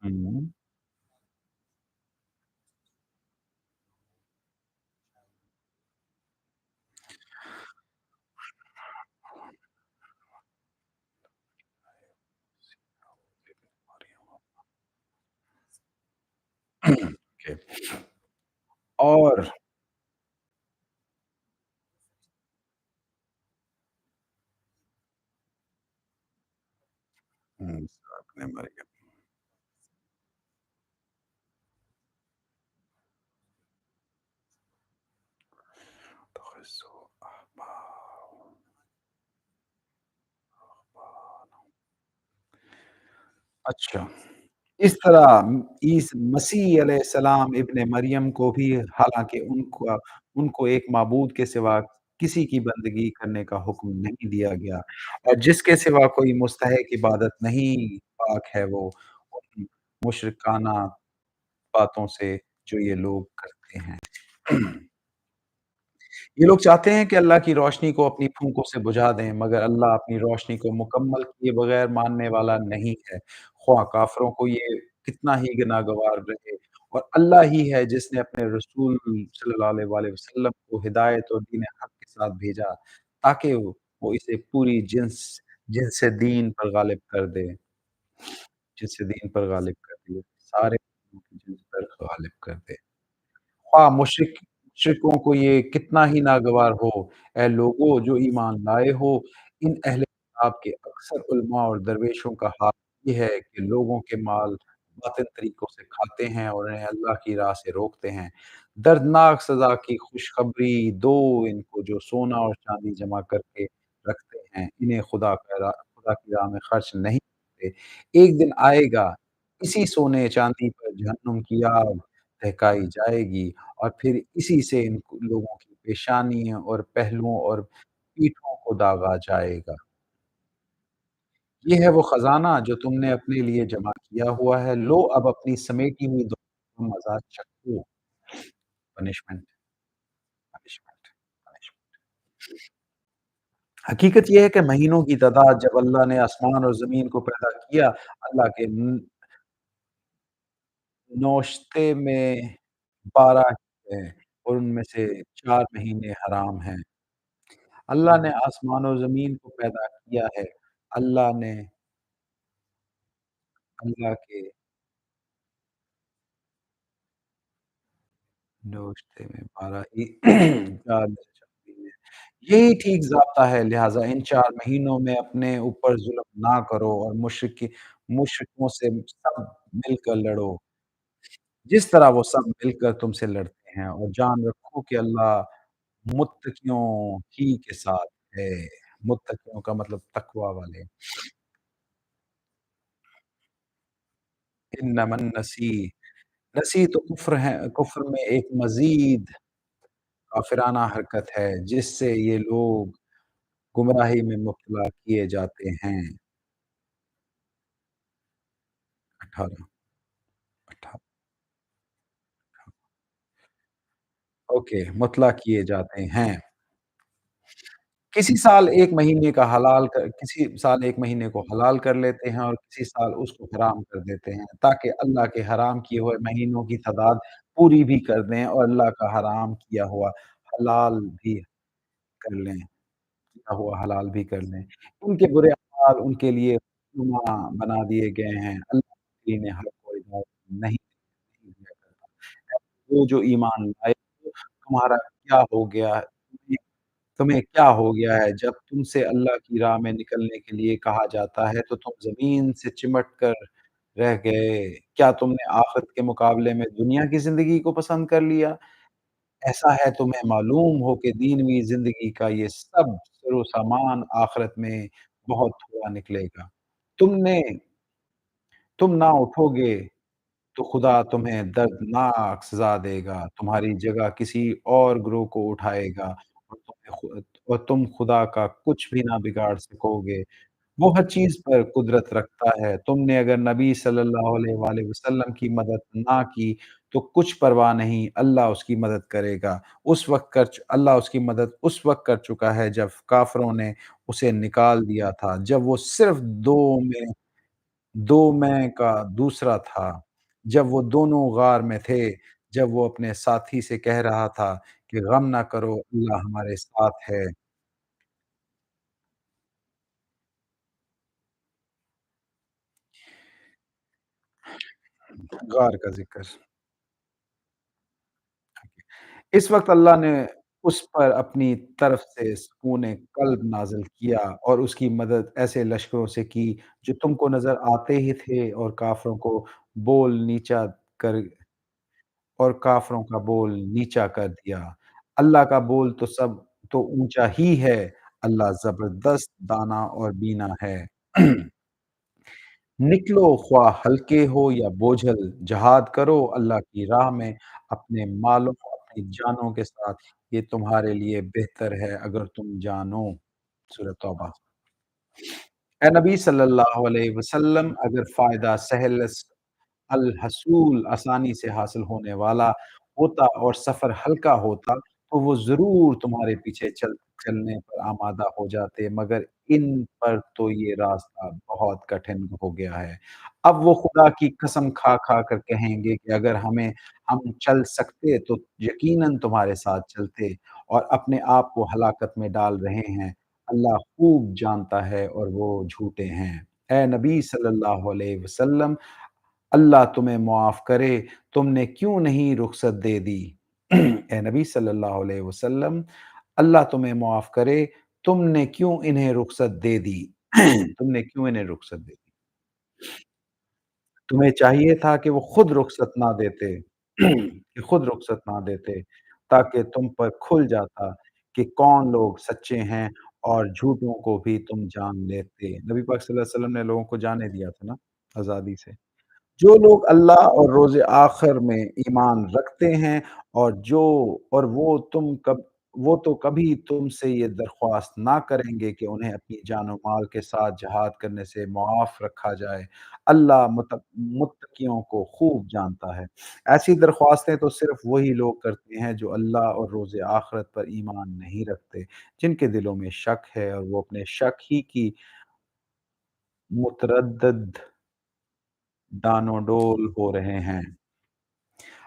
हुँ। ओके और अपने मर गया। अच्छा, इस तरह मसीह अलैहिस्सलाम इब्न मरियम को भी हालाँकि उनको एक माबूद के सिवा किसी की बंदगी करने का हुक्म नहीं दिया गया और जिसके सिवा कोई मुस्तहिक इबादत नहीं, पाक है वो उन मुशरिकाना बातों से जो ये लोग करते हैं। ये लोग चाहते हैं कि अल्लाह की रोशनी को अपनी फूँकों से बुझा दें, मगर अल्लाह अपनी रोशनी को मुकम्मल किए बगैर मानने वाला नहीं है। ख्वाह काफ़िरों को ये कितना ही नागवार रहे और अल्लाह ही है जिसने अपने रसूल सल्लल्लाहु अलैहि वसल्लम को हिदायत और दीन हक़ के साथ भेजा, ताकि वो इसे पूरी जिनसे दीन पर गालिब कर दे जिससे दीन पर गालिब कर दे, सारे जिन्स पर गालिब कर दे। हाँ, मुश्रिकों को ये कितना ही नागवार हो, ऐ लोगों जो ईमान लाए हो, इन अहले किताब के अक्सर उलमा और दरवेशों का हाल ये है कि लोगों के माल बातिल तरीकों से खाते हैं और उन्हें अल्लाह की राह से रोकते हैं। दर्दनाक सज़ा की खुशखबरी दो इनको जो सोना और चाँदी जमा करके रखते हैं, इन्हें खुदा की राह में खर्च नहीं सकते। एक दिन आएगा, इसी सोने-चांदी पर जहन्नुम की आग बहकाई जाएगी और फिर इसी से इन लोगों की पेशानी और पहलुओं और पीठों को दागा जाएगा। ये है वो खज़ाना जो तुमने अपने लिए जमा किया हुआ है, लो अब अपनी समेटी हुई दौलत का मज़ा चखो। Punishment, punishment, punishment. हकीकत ये है कि महीनों की तादाद जब अल्लाह ने आसमान और ज़मीन को पैदा किया, अल्लाह के नौश्ते में 12 हैं और उनमें से 4 महीने हराम हैं। अल्लाह ने आसमान और ज़मीन को पैदा किया है। अल्लाह ने अल्लाह के नौश्ते में 12 ही 4 में से 4 महीने यही ठीक ज़ाब्ता है, लिहाज़ा इन 4 महीनों में अपने ऊपर ज़ुल्म ना करो और मुश्रिकों से सब मिलकर लड़ो। जिस तरह वो सब मिलकर तुमसे लड़ते हैं और जान रखो कि अल्लाह मुत्तकियों ही के साथ है। मुत्तकियों का मतलब तक़वा वाले। इन्नमन नसी नसी तो कुफ़्र है कुफ़्र में एक मज़ीद काफ़िराना हरकत है, जिससे ये लोग गुमराही में मुब्तला किए जाते हैं। 18 18 ओके, मुत्तला किए जाते हैं। किसी साल 1 महीने को हलाल कर लेते हैं और किसी साल उसको हराम कर देते हैं, ताकि अल्लाह के हराम किए हुए महीनों की तादाद पूरी भी कर दें और अल्लाह का हराम किया हुआ हलाल भी कर लें किया हुआ हलाल भी कर लें। उनके बुरे अमाल उनके लिए रुसवा बना दिए गए हैं। अल्लाह ने हर कोई बात नहीं नहीं दिया करता। वो जो ईमान लाए हो, तुम्हारा क्या हो गया? तुम्हें क्या हो गया है? जब तुमसे अल्लाह की राह में निकलने के लिए कहा जाता है, तो तुम ज़मीन से चिमट कर रह गए। क्या तुमने आखिरत के मुकाबले में दुनिया की ज़िंदगी को पसंद कर लिया? ऐसा है तुम्हें मालूम हो कि दीनवी ज़िंदगी का ये सब सरो-सामान आखिरत में बहुत थोड़ा निकलेगा। तुमने तुम ना उठोगे तो खुदा तुम्हें दर्दनाक सज़ा देगा, तुम्हारी जगह किसी और गिरोह को उठाएगा और तुम खुदा का कुछ भी ना बिगाड़ सकोगे। वो हर चीज़ पर कुदरत रखता है। तुमने अगर नबी सल्लल्लाहु अलैहि वसल्लम की मदद ना की, तो कुछ परवाह नहीं, अल्लाह उसकी मदद करेगा। अल्लाह उसकी मदद उस वक़्त कर चुका है जब काफ़िरों ने उसे निकाल दिया था, जब वो सिर्फ़ 2 में का दूसरा था, जब वो दोनों गार में थे, जब वो अपने साथी से कह रहा था कि गम ना करो, अल्लाह हमारे साथ है। गार का ज़िक्र। इस वक़्त अल्लाह ने उस पर अपनी तरफ से सुकून क़ल्ब नाज़िल किया और उसकी मदद ऐसे लश्करों से की, जो तुमको नज़र आते ही थे बोल नीचा कर काफ़िरों का बोल नीचा कर दिया। अल्लाह का बोल तो ऊँचा ही है, अल्लाह ज़बरदस्त दाना और बीना है। निकलो ख़्वाह हल्के हो या बोझल, जिहाद करो अल्लाह की राह में अपने मालों, अपनी जानों के साथ, ये तुम्हारे लिए बेहतर है अगर तुम जानो। सूरह तौबा। ए नबी सल्लल्लाहु अलैहि वसल्लम अगर फ़ायदा अल-हसूल आसानी से हासिल होने वाला होता और सफ़र हल्का होता, तो वो ज़रूर तुम्हारे पीछे चलने पर आमादा हो जाते, मगर इन पर तो ये रास्ता बहुत कठिन हो गया है। अब वो खुदा की कसम खा-खा कर कहेंगे कि अगर हम चल सकते तो यकीनन तुम्हारे साथ चलते और अपने आप को हलाकत में डाल रहे हैं। अल्लाह खूब जानता है और वो झूठे हैं। ए नबी सल्लल्लाहु अलैहि वसल्लम अल्लाह तुम्हें मुआफ़ करे, तुमने क्यों नहीं रुख़सत दे दी? ए नबी सल्लल्लाहु अलैहि वसल्लम अल्लाह तुम्हें मुआफ़ करे, तुमने क्यों इन्हें रुख़सत दे दी? तुमने क्यों इन्हें रुख़सत दे दी? तुम्हें चाहिए था कि वो खुद रुख़सत ना देते कि खुद रुख़सत ना देते, ताकि तुम पर खुल जाता कि कौन लोग सच्चे हैं और झूठों को भी तुम जान लेते। नबी पाक सल्लल्लाहु अलैहि वसल्लम ने लोगों को जाने दिया था ना, आज़ादी से। जो लोग अल्लाह और रोज़े आखिर में ईमान रखते हैं और जो और वो तो कभी तुमसे ये दरख्वास्त ना करेंगे कि उन्हें अपनी जान और माल के साथ जिहाद करने से मुआफ़ रखा जाए। अल्लाह मुत्तकियों को खूब जानता है। ऐसी दरख्वास्तें तो सिर्फ़ वही लोग करते हैं जो अल्लाह और रोज़े आखिरत पर ईमान नहीं रखते, जिनके दिलों में शक है और वो अपने शक ही की मुतरद्दिद डामाडोल हो रहे हैं।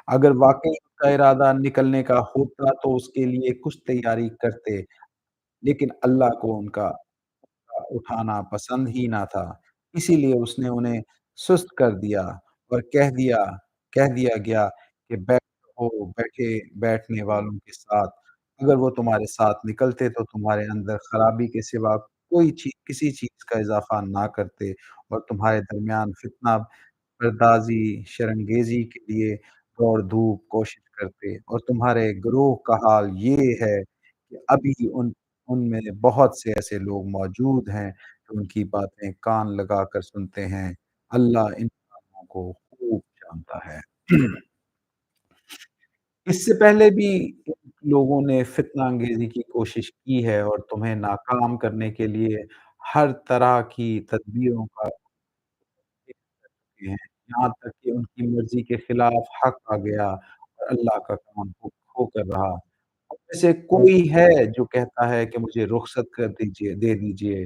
अगर वाक़ई उनका इरादा निकलने का होता तो उसके लिए कुछ तैयारी करते, लेकिन अल्लाह को उनका उठाना पसंद ही ना था। इसीलिए उसने उन्हें सुस्त कर दिया और कह दिया गया कि बैठो बैठने वालों के साथ। अगर वो तुम्हारे साथ निकलते तो तुम्हारे अंदर खराबी के सिवा किसी चीज़ का इज़ाफ़ा ना करते और तुम्हारे दरमियान फितना पर्दाज़ी, शरंगेज़ी के लिए दौड़-धूप कोशिश करते और तुम्हारे गिरोह का हाल ये है कि अभी उनमें बहुत से ऐसे लोग मौजूद हैं, जो उनकी बातें कान लगाकर सुनते हैं। अल्लाह इन कामों को खूब जानता है। इससे पहले भी इन लोगों ने फ़ितना अंगेज़ी की कोशिश की है और तुम्हें नाकाम करने के लिए हर तरह की तदबीरों का हैं, यहाँ तक कि उनकी मर्ज़ी के खिलाफ हक़ आ गया और अल्लाह का काम खो कर रहा। हम में से कोई है जो कहता है कि मुझे रुख़सत कर दीजिए दे दीजिए,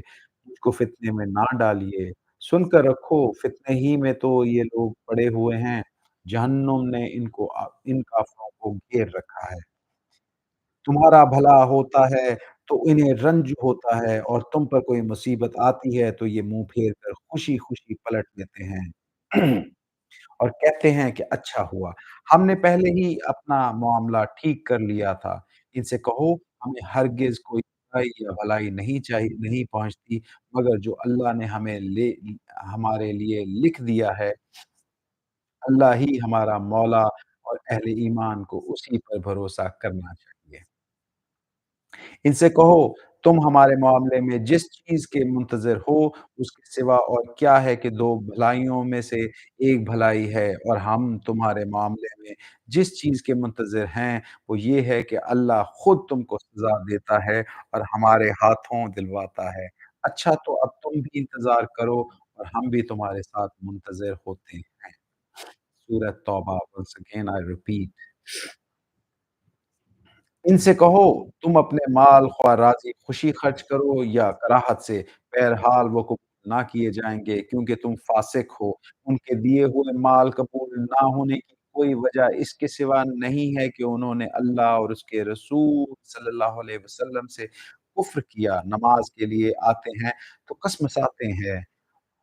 मुझको फ़ितने में ना डालिए। सुनकर रखो, फ़ितने ही में तो ये लोग पड़े हुए हैं, जहन्नुम ने इन काफ़िरों को घेर रखा है। तुम्हारा भला होता है, तो इन्हें रंज होता है और तुम पर कोई मुसीबत आती है, तो ये मुँह फेर कर खुशी-खुशी पलट लेते हैं। और कहते हैं कि अच्छा हुआ, हमने पहले ही अपना मामला ठीक कर लिया था। इनसे कहो हमें हरगिज़ कोई बुराई या भलाई नहीं पहुँचती मगर जो अल्लाह ने हमारे लिए लिख दिया है, अल्लाह ही हमारा मौला और अहले ईमान को उसी पर भरोसा करना चाहिए। इनसे कहो, तुम हमारे मामले में जिस चीज़ के मुंतज़िर हो, उसके सिवा और क्या है कि 2 भलाइयों में से एक भलाई है और हम तुम्हारे मामले में जिस चीज़ के मुंतज़िर हैं, वो ये है कि अल्लाह खुद तुमको सज़ा देता है और हमारे हाथों दिलवाता है। अच्छा तो अब तुम भी इंतज़ार करो और हम भी तुम्हारे साथ मुंतज़िर होते हैं। सूरह तौबा वन्स अगेन आई रिपीट इनसे कहो, तुम अपने माल ख्वाह राज़ी खुशी खर्च करो या कराहत से, बहरहाल वो कबूल ना किए जाएँगे क्योंकि तुम फ़ासिक हो। उनके दिए हुए माल कबूल ना होने की कोई वजह इसके सिवा नहीं है कि उन्होंने अल्लाह और उसके रसूल सल्लल्लाहु अलैहि वसल्लम से कुफ़्र किया। नमाज़ के लिए आते हैं तो कसमसाते हैं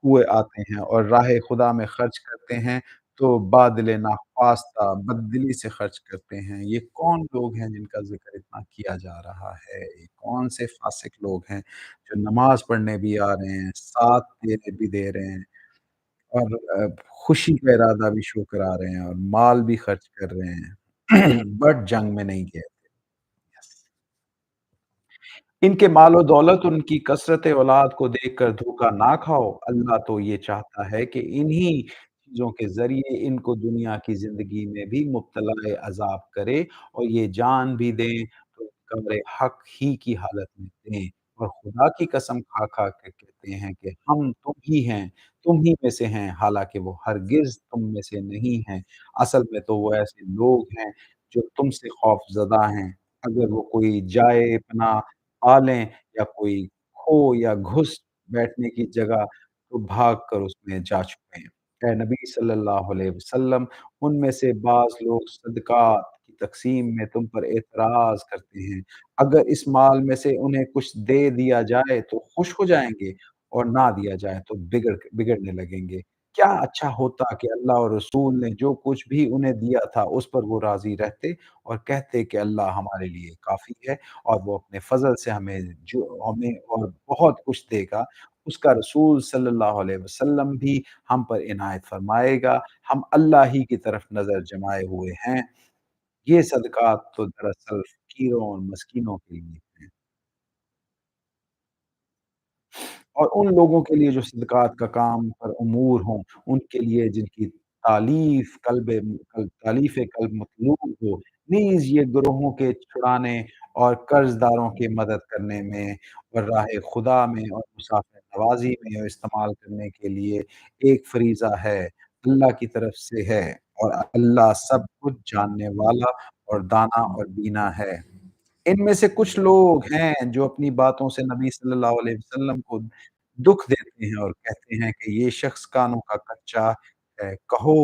हुए आते हैं और राह खुदा में खर्च करते हैं, तो बादले नाख़्वास्ता बददिली से खर्च करते हैं। ये कौन लोग हैं जिनका ज़िक्र इतना किया जा रहा है? ये कौन से फ़ासिक लोग हैं, जो नमाज़ पढ़ने भी आ रहे हैं, साथ देने भी दे रहे हैं और खुशी का इरादा भी शो करा रहे हैं और माल भी खर्च कर रहे हैं, बट जंग में नहीं गए। यस। इनके मालो-दौलत और उनकी कसरत-ए-औलाद को देखकर धोखा ना खाओ। अल्लाह तो ये चाहता है कि इन्हीं चीज़ों के ज़रिए इनको दुनिया की ज़िंदगी में भी मुब्तला-ए-अज़ाब करे और ये जान भी दें तो कब्र हक़ ही की हालत में दें और खुदा की कसम खा-खा के कहते हैं कि हम तुम ही हैं, तुम ही में से हैं, हालाँकि वो हरगिज़ तुम में से नहीं हैं। असल में तो वो ऐसे लोग हैं जो तुमसे खौफ़ज़दा हैं। अगर वो कोई जाए पनाह पा लें या कोई खो या घुस बैठने की जगह तो भाग कर उसमें जा छुपें। ए नबी सल्लल्लाहु अलैहि वसल्लम उनमें से बाज़ लोग सदक़ात की तक़सीम में तुम पर एतराज़ करते हैं। अगर इस माल में से उन्हें कुछ दे दिया जाए तो खुश हो जाएँगे और ना दिया जाए तो बिगड़ने लगेंगे। क्या अच्छा होता कि अल्लाह और रसूल ने जो कुछ भी उन्हें दिया था उस पर वो राज़ी रहते और कहते कि अल्लाह हमारे लिए काफ़ी है। और वो अपने फ़ज़ल से हमें और बहुत कुछ देगा। उसका रसूल सल्लल्लाहु अलैहि वसल्लम भी हम पर इनायत फ़रमाएगा। हम अल्लाह ही की तरफ नज़र जमाए हुए हैं। ये सदक़ात तो दरअसल फ़कीरों और मस्कीनों के लिए हैं। और उन लोगों के लिए जो सदक़ात का काम पर अमूर हों, उनके लिए जिनकी तालीफ़ कल्ब मतलूब हो, नीज़ ये गिरोहों के छुड़ाने और कर्ज़दारों की मदद करने में और राह खुदा में और मुसाफ़िर नवाज़ी में इस्तेमाल करने के लिए एक फ़रीज़ा है, अल्लाह की तरफ से है और अल्लाह सब कुछ जानने वाला और दाना और बीना है। इनमें से कुछ लोग हैं जो अपनी बातों से नबी सल्लल्लाहु अलैहि वसल्लम को दुःख देते हैं और कहते हैं कि ये शख्स कानों का कच्चा है। कहो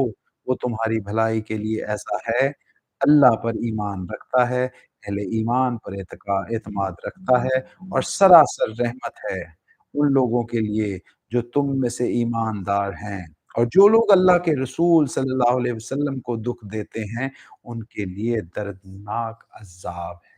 वो तुम्हारी भलाई के लिए ऐसा है, अल्लाह पर ईमान रखता है, अहले ईमान पर एतमाद रखता है और सरासर रहमत है उन लोगों के लिए जो तुम में से ईमानदार हैं। और जो लोग अल्लाह के रसूल सल्लल्लाहु अलैहि वसल्लम को दुःख देते हैं, उनके लिए दर्दनाक अज़ाब है।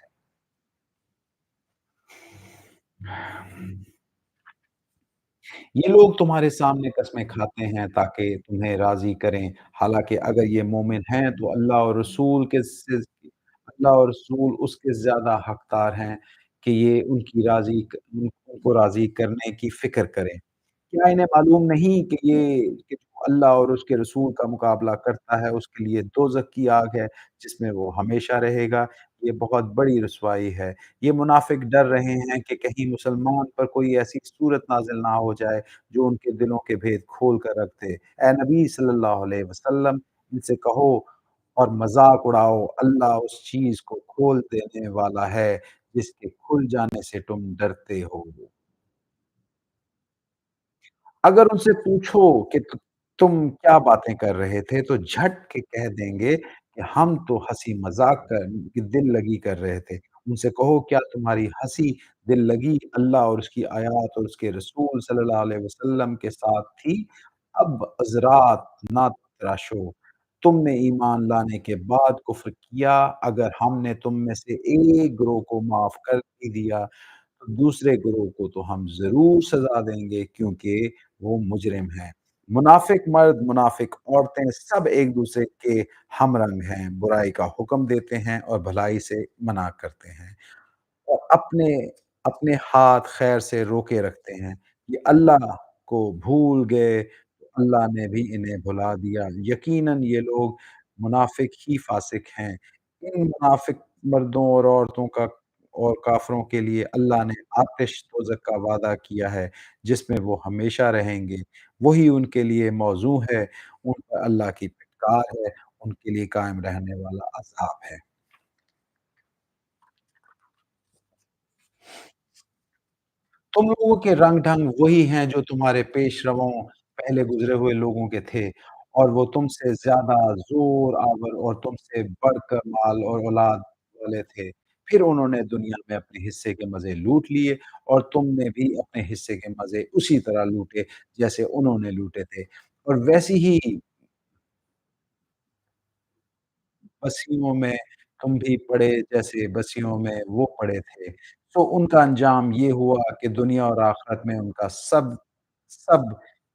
ये लोग तुम्हारे सामने कस्में खाते हैं ताकि तुम्हें राज़ी करें, हालाँकि अगर ये मोमिन हैं तो अल्लाह और रसूल उसके ज़्यादा हकदार हैं कि ये उनको राज़ी करने की फ़िक्र करें। क्या इन्हें मालूम नहीं कि जो अल्लाह और उसके रसूल का मुकाबला करता है, उसके लिए दोज़ख की आग है, जिसमें वो हमेशा रहेगा। ये बहुत बड़ी रुसवाई है। ये मुनाफ़िक डर रहे हैं कि कहीं मुसलमान पर कोई ऐसी सूरत नाज़िल ना हो जाए, जो उनके दिलों के भेद खोल कर रख दे। ए नबी सल्लल्लाहु अलैहि वसल्लम, इनसे कहो और मज़ाक उड़ाओ, अल्लाह उस चीज़ को खोल देने वाला है, जिसके खुल जाने से तुम डरते हो। अगर उनसे पूछो कि तुम क्या बातें कर रहे थे, तो झट के कह देंगे कि हम तो हँसी-मज़ाक की दिल लगी कर रहे थे। उनसे कहो क्या तुम्हारी हँसी दिल लगी अल्लाह और उसकी आयत और उसके रसूल सल्लल्लाहु अलैहि वसल्लम के साथ थी? अब हज़रात ना तराशो, तुमने ईमान लाने के बाद कुफ़्र किया, अगर हमने तुम में से एक गिरोह को माफ़ कर भी दिया तो दूसरे गिरोह को तो हम ज़रूर सज़ा देंगे क्योंकि वो मुजरिम हैं। मुनाफ़िक मर्द, मुनाफ़िक औरतें सब एक-दूसरे के हमरंग हैं, बुराई का हुक्म देते हैं और भलाई से मना करते हैं। और अपने अपने हाथ खैर से रोके रखते हैं। ये अल्लाह को भूल गए, तो अल्लाह ने भी इन्हें भुला दिया। यकीनन ये लोग मुनाफ़िक ही फ़ासिक हैं। इन मुनाफ़िक मर्दों और औरतों का और काफ़िरों के लिए अल्लाह ने आतिश दोज़ख का वादा किया है, जिसमें वो हमेशा रहेंगे। वही उनके लिए मौज़ू है, उन पर अल्लाह की फिटकार है, उनके लिए कायम रहने वाला अज़ाब है। तुम लोगों के रंग-ढंग वही हैं जो तुम्हारे पेशरवों पहले गुज़रे हुए लोगों के थे और वो तुमसे ज़्यादा ज़ोर आवर और तुमसे बढ़कर माल और औलाद वाले थे। फिर उन्होंने दुनिया में अपने हिस्से के मज़े लूट लिए और तुमने भी अपने हिस्से के मज़े उसी तरह लूटे जैसे उन्होंने लूटे थे। और वैसी ही बस्तियों में तुम भी पड़े जैसे बस्तियों में वो पड़े थे। तो उनका अंजाम ये हुआ कि दुनिया और आखिरत में उनका सब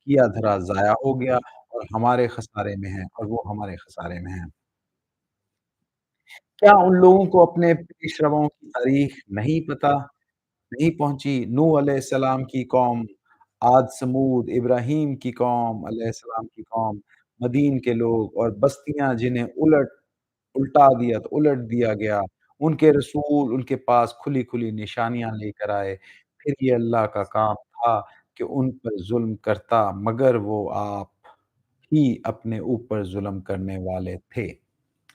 किया धरा ज़ाया हो गया और हमारे खसारे में हैं और वो हमारे खसारे में हैं। क्या उन लोगों को अपने पेशरवों की तारीख नहीं पता? नहीं पहुँची? नूह अलैहिस्सलाम की कौम, आद, समूद, इब्राहीम की कौम अलैहिस्सलाम की कौम, मदीन के लोग और बस्तियाँ जिन्हें उल्टा दिया तो उलट दिया गया। उनके रसूल उनके पास खुली-खुली निशानियाँ लेकर आए। फिर ये अल्लाह का काम था कि उन पर ज़ुल्म करता मगर वो आप ही अपने ऊपर ज़ुल्म करने वाले थे।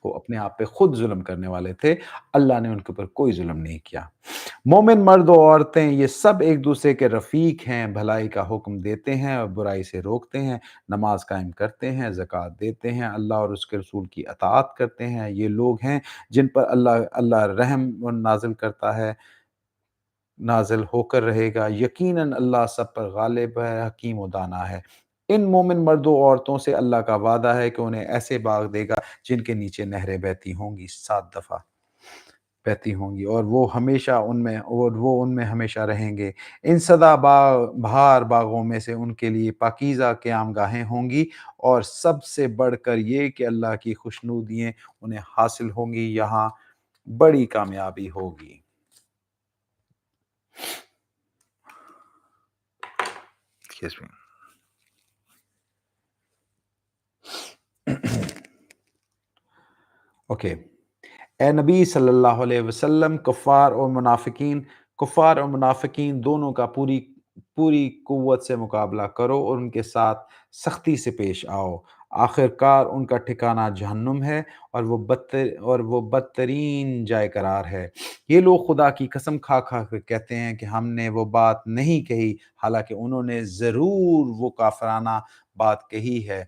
वो अपने आप पे खुद ज़ुल्म करने वाले थे। अल्लाह ने उनके ऊपर कोई ज़ुल्म नहीं किया। मोमिन मर्द और औरतें ये सब एक-दूसरे के रफ़ीक हैं, भलाई का हुक्म देते हैं और बुराई से रोकते हैं, नमाज़ कायम करते हैं, ज़कात देते हैं, अल्लाह और उसके रसूल की अताअत करते हैं। ये लोग हैं जिन पर अल्लाह अल्लाह रहम नाज़िल करता है, नाज़िल होकर रहेगा। यकीनन अल्लाह सब पर गालिब है, हकीम व दाना है। इन मोमिन मर्दों औरतों से अल्लाह का वादा है कि उन्हें ऐसे बाग देगा जिनके नीचे नहरें बहती होंगी 7 दफ़ा। बहती होंगी और वो उनमें हमेशा रहेंगे। इन बहार बागों में से उनके लिए पाकीज़ा क़यामगाहें होंगी और सबसे बढ़कर ये कि अल्लाह की खुशनुदियें उन्हें हासिल होंगी, यहाँ बड़ी कामयाबी होगी। Yes, ma'am. اوکے، اے نبی صلی اللہ علیہ وسلم، کفار اور منافقین دونوں کا پوری قوت سے مقابلہ کرو اور ان کے ساتھ سختی سے پیش آؤ، آخر کار ان کا ٹھکانہ جہنم ہے اور وہ بدترین جائے قرار ہے۔ یہ لوگ خدا کی قسم کھا کھا کر کہتے ہیں کہ ہم نے وہ بات نہیں کہی، حالانکہ انہوں نے ضرور وہ کافرانہ بات کہی ہے۔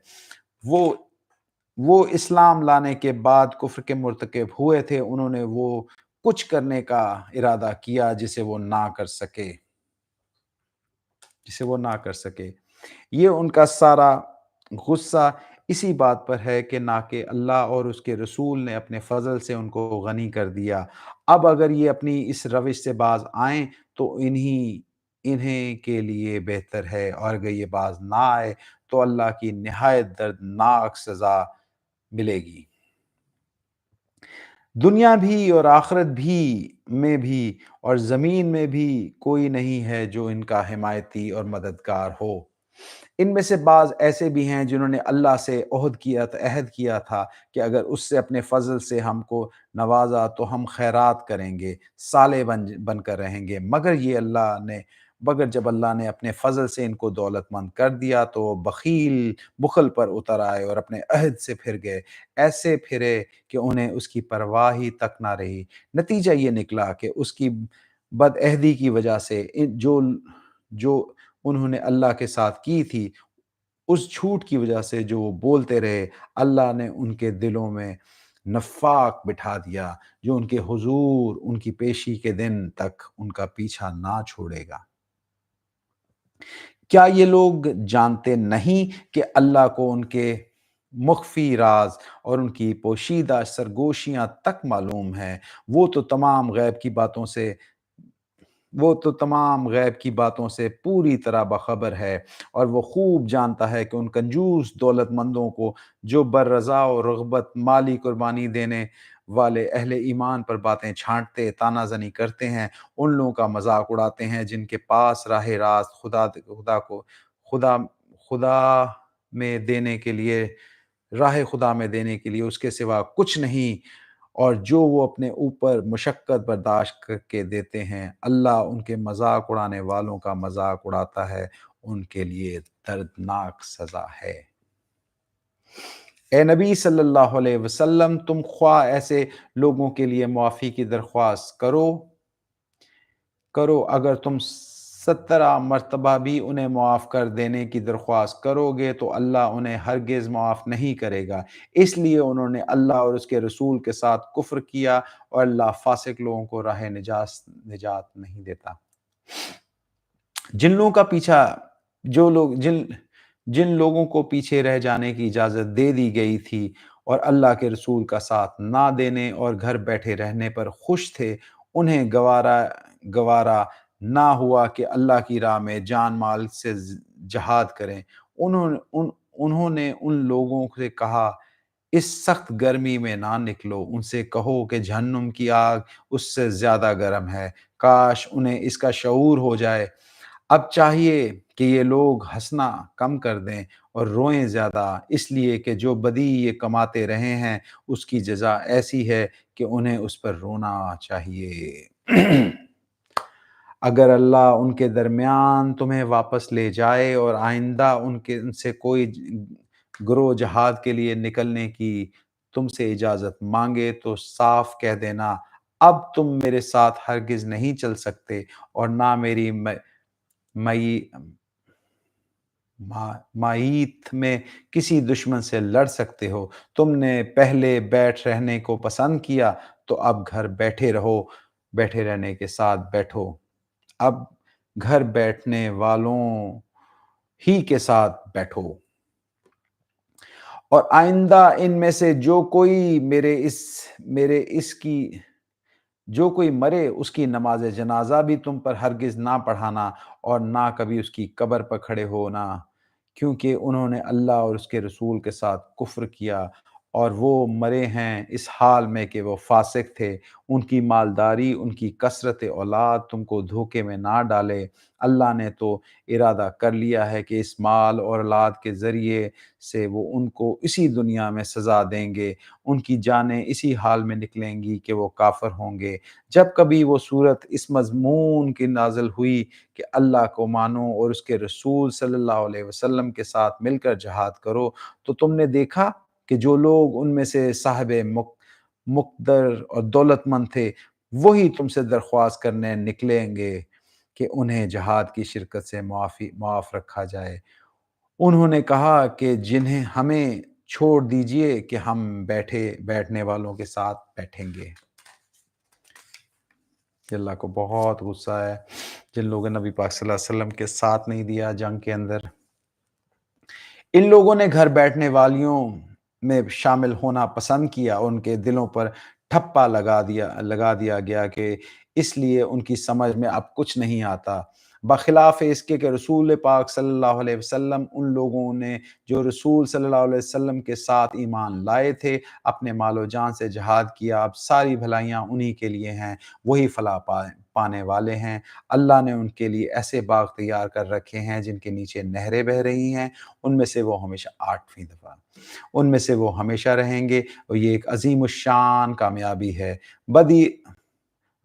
وہ اسلام لانے کے بعد کفر کے مرتکب ہوئے تھے، انہوں نے وہ کچھ کرنے کا ارادہ کیا جسے وہ نہ کر سکے۔ یہ ان کا سارا غصہ اسی بات پر ہے کہ نہ کہ اللہ اور اس کے رسول نے اپنے فضل سے ان کو غنی کر دیا۔ اب اگر یہ اپنی اس روش سے باز آئیں تو انہیں کے لیے بہتر ہے، اور اگر یہ باز نہ آئے تو اللہ کی نہایت دردناک سزا ملے گی۔ دنیا بھی اور آخرت میں بھی اور زمین میں بھی کوئی نہیں ہے جو ان کا حمایتی اور مددگار ہو۔ ان میں سے بعض ایسے بھی ہیں جنہوں نے اللہ سے عہد کیا تھا کہ اگر اس سے اپنے فضل سے ہم کو نوازا تو ہم خیرات کریں گے، صالح بن کر رہیں گے، مگر جب اللہ نے اپنے فضل سے ان کو دولت مند کر دیا تو وہ بخل پر اتر آئے اور اپنے عہد سے پھر گئے، ایسے پھرے کہ انہیں اس کی پرواہ ہی تک نہ رہی۔ نتیجہ یہ نکلا کہ اس کی بد عہدی کی وجہ سے جو انہوں نے اللہ کے ساتھ کی تھی، اس جھوٹ کی وجہ سے جو وہ بولتے رہے، اللہ نے ان کے دلوں میں نفاق بٹھا دیا جو ان کے حضور ان کی پیشی کے دن تک ان کا پیچھا نہ چھوڑے گا۔ کیا یہ لوگ جانتے نہیں کہ اللہ کو ان کے مخفی راز اور ان کی پوشیدہ سرگوشیاں تک معلوم ہیں؟ وہ تو تمام غیب کی باتوں سے پوری طرح باخبر ہے، اور وہ خوب جانتا ہے کہ ان کنجوس دولت مندوں کو جو بررضا و رغبت مالی قربانی دینے والے اہل ایمان پر باتیں چھانٹتے، تانہ زنی کرتے ہیں، ان لوگوں کا مذاق اڑاتے ہیں جن کے پاس راہ خدا میں دینے کے لیے اس کے سوا کچھ نہیں، اور جو وہ اپنے اوپر مشقت برداشت کر کے دیتے ہیں۔ اللہ ان کے مذاق اڑانے والوں کا مذاق اڑاتا ہے، ان کے لیے دردناک سزا ہے۔ اے نبی صلی اللہ علیہ وسلم، تم خواہ ایسے لوگوں کے لیے معافی کی درخواست کرو اگر تم 17 مرتبہ بھی انہیں معاف کر دینے کی درخواست کرو گے تو اللہ انہیں ہرگز معاف نہیں کرے گا، اس لیے انہوں نے اللہ اور اس کے رسول کے ساتھ کفر کیا، اور اللہ فاسق لوگوں کو راہ نجات نہیں دیتا۔ جن لوگوں کو پیچھے رہ جانے کی اجازت دے دی گئی تھی اور اللہ کے رسول کا ساتھ نہ دینے اور گھر بیٹھے رہنے پر خوش تھے، انہیں گوارا نہ ہوا کہ اللہ کی راہ میں جان مال سے جہاد کریں۔ انہوں نے ان لوگوں سے کہا، اس سخت گرمی میں نہ نکلو، ان سے کہو کہ جہنم کی آگ اس سے زیادہ گرم ہے، کاش انہیں اس کا شعور ہو جائے۔ اب چاہیے کہ یہ لوگ ہنسنا کم کر دیں اور روئیں زیادہ، اس لیے کہ جو بدی یہ کماتے رہے ہیں اس کی جزا ایسی ہے کہ انہیں اس پر رونا چاہیے۔ اگر اللہ ان کے درمیان تمہیں واپس لے جائے اور آئندہ ان سے کوئی گروہ جہاد کے لیے نکلنے کی تم سے اجازت مانگے تو صاف کہہ دینا، اب تم میرے ساتھ ہرگز نہیں چل سکتے اور نہ میری معیت میں کسی دشمن سے لڑ سکتے ہو۔ تم نے پہلے بیٹھ رہنے کو پسند کیا تو اب گھر بیٹھے رہنے کے ساتھ بیٹھو، اب گھر بیٹھنے والوں ہی کے ساتھ بیٹھو، اور آئندہ ان میں سے جو کوئی مرے اس کی نماز جنازہ بھی تم پر ہرگز نہ پڑھانا اور نہ کبھی اس کی قبر پر کھڑے ہونا، کیونکہ انہوں نے اللہ اور اس کے رسول کے ساتھ کفر کیا اور وہ مرے ہیں اس حال میں کہ وہ فاسق تھے۔ ان کی مالداری، ان کی کثرت اولاد تم کو دھوکے میں نہ ڈالے۔ اللہ نے تو ارادہ کر لیا ہے کہ اس مال اور اولاد کے ذریعے سے وہ ان کو اسی دنیا میں سزا دیں گے۔ ان کی جانیں اسی حال میں نکلیں گی کہ وہ کافر ہوں گے۔ جب کبھی وہ صورت اس مضمون کی نازل ہوئی کہ اللہ کو مانو اور اس کے رسول صلی اللہ علیہ وسلم کے ساتھ مل کر جہاد کرو، تو تم نے دیکھا کہ جو لوگ ان میں سے صاحب مقدر اور دولت مند تھے، وہی تم سے درخواست کرنے نکلیں گے کہ انہیں جہاد کی شرکت سے معاف رکھا جائے۔ انہوں نے کہا کہ جنہیں ہمیں چھوڑ دیجئے کہ ہم بیٹھنے والوں کے ساتھ بیٹھیں گے۔ کہ اللہ کو بہت غصہ ہے جن لوگوں نے نبی پاک صلی اللہ علیہ وسلم کے ساتھ نہیں دیا جنگ کے اندر۔ ان لوگوں نے گھر بیٹھنے والیوں میں شامل ہونا پسند کیا، ان کے دلوں پر ٹھپا لگا دیا گیا کہ اس لیے ان کی سمجھ میں اب کچھ نہیں آتا، بخلاف اس کے کہ رسول پاک صلی اللہ علیہ وسلم ان لوگوں نے جو رسول صلی اللہ علیہ وسلم کے ساتھ ایمان لائے تھے اپنے مال و جان سے جہاد کیا، اب ساری بھلائیاں انہی کے لیے ہیں، وہی فلاح پانے والے ہیں۔ اللہ نے ان کے لیے ایسے باغ تیار کر رکھے ہیں جن کے نیچے نہریں بہہ رہی ہیں، ان میں سے وہ ہمیشہ 8ویں دفعہ ان میں سے وہ ہمیشہ رہیں گے، اور یہ ایک عظیم الشان کامیابی ہے۔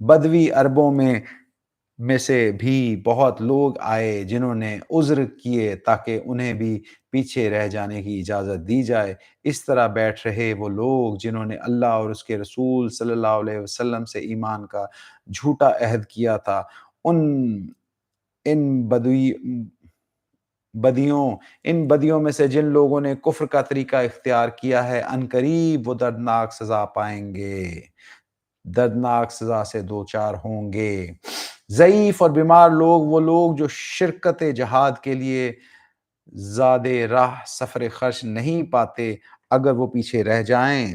بدوی عربوں میں سے بھی بہت لوگ آئے جنہوں نے عذر کیے تاکہ انہیں بھی پیچھے رہ جانے کی اجازت دی جائے۔ اس طرح بیٹھ رہے وہ لوگ جنہوں نے اللہ اور اس کے رسول صلی اللہ علیہ وسلم سے ایمان کا جھوٹا عہد کیا تھا۔ ان بدیوں میں سے جن لوگوں نے کفر کا طریقہ اختیار کیا ہے، عنقریب وہ دردناک سزا پائیں گے، دردناک سزا سے دوچار ہوں گے۔ ضعیف اور بیمار لوگ، وہ لوگ جو شرکت جہاد کے لیے زاد راہ سفر خرچ نہیں پاتے، اگر وہ پیچھے رہ جائیں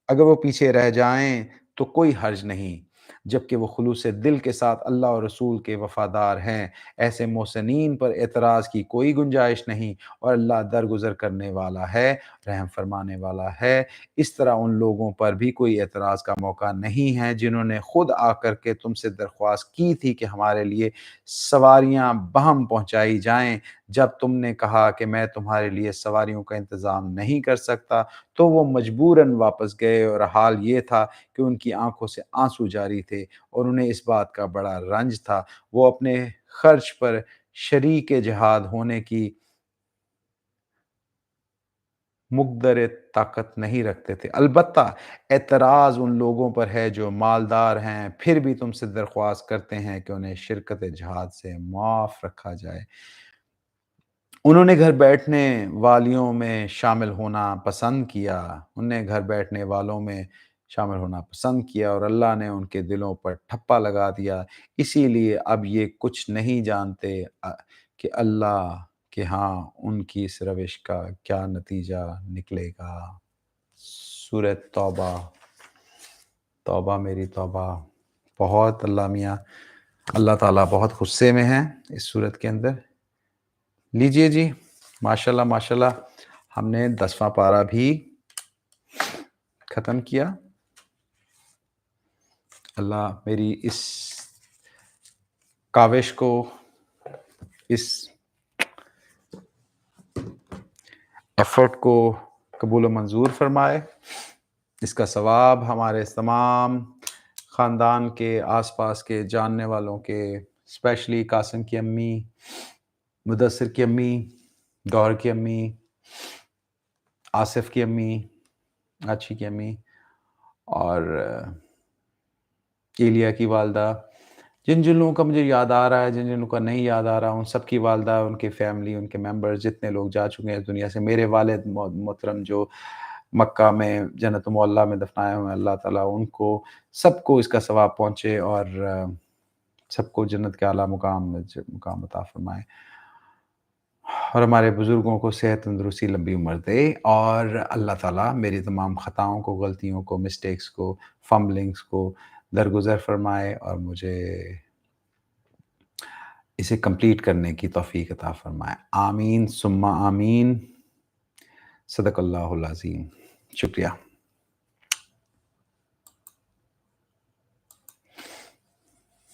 اگر وہ پیچھے رہ جائیں تو کوئی حرج نہیں، جبکہ وہ خلوص دل کے ساتھ اللہ اور رسول کے وفادار ہیں۔ ایسے محسنین پر اعتراض کی کوئی گنجائش نہیں، اور اللہ درگزر کرنے والا ہے، رحم فرمانے والا ہے۔ اس طرح ان لوگوں پر بھی کوئی اعتراض کا موقع نہیں ہے جنہوں نے خود آ کر کے تم سے درخواست کی تھی کہ ہمارے لیے سواریاں بہم پہنچائی جائیں۔ جب تم نے کہا کہ میں تمہارے لیے سواریوں کا انتظام نہیں کر سکتا، تو وہ مجبوراً واپس گئے، اور حال یہ تھا کہ ان کی آنکھوں سے آنسو جاری تھے اور انہیں اس بات کا بڑا رنج تھا۔ وہ اپنے خرچ پر شریک جہاد ہونے کی مقدر طاقت نہیں رکھتے تھے۔ البتہ اعتراض ان لوگوں پر ہے جو مالدار ہیں، پھر بھی تم سے درخواست کرتے ہیں کہ انہیں شرکت جہاد سے معاف رکھا جائے۔ انہوں نے گھر بیٹھنے والیوں میں شامل ہونا پسند کیا اور اللہ نے ان کے دلوں پر ٹھپا لگا دیا، اسی لیے اب یہ کچھ نہیں جانتے کہ اللہ کہ ہاں ان کی اس روش کا کیا نتیجہ نکلے گا۔ سورہ توبہ میری توبہ، بہت اللہ تعالیٰ بہت غصے میں ہیں اس سورت کے اندر۔ لیجئے جی، ماشاءاللہ ہم نے 10واں پارہ بھی ختم کیا۔ اللہ میری اس کاوش کو، اس ایفرٹ کو قبول و منظور فرمائے۔ اس کا ثواب ہمارے تمام خاندان کے آس پاس کے جاننے والوں کے، اسپیشلی قاسم کی امی، مدثر کی امی، گور کی امی، آصف کی امی، اچھی کی امی، اور ایلیا کی والدہ، جن لوگوں کا مجھے یاد آ رہا ہے، جن لوگوں کا نہیں یاد آ رہا، ان سب کی والدہ، ان کے فیملی، ان کے ممبرز، جتنے لوگ جا چکے ہیں اس دنیا سے، میرے والد محترم جو مکہ میں جنت معلیٰ میں دفنائے ہوئے ہیں، اللہ تعالیٰ ان کو سب کو اس کا ثواب پہنچے اور سب کو جنت کے اعلیٰ مقام عطا فرمائے، اور ہمارے بزرگوں کو صحت تندرستی لمبی عمر دے، اور اللہ تعالیٰ میری تمام خطاؤں کو، غلطیوں کو، مسٹیکس کو، فمبلنگز کو درگزر فرمائے اور مجھے اسے کمپلیٹ کرنے کی توفیق عطا فرمائے۔ آمین ثم آمین۔ صدق اللہ العظیم۔ شکریہ۔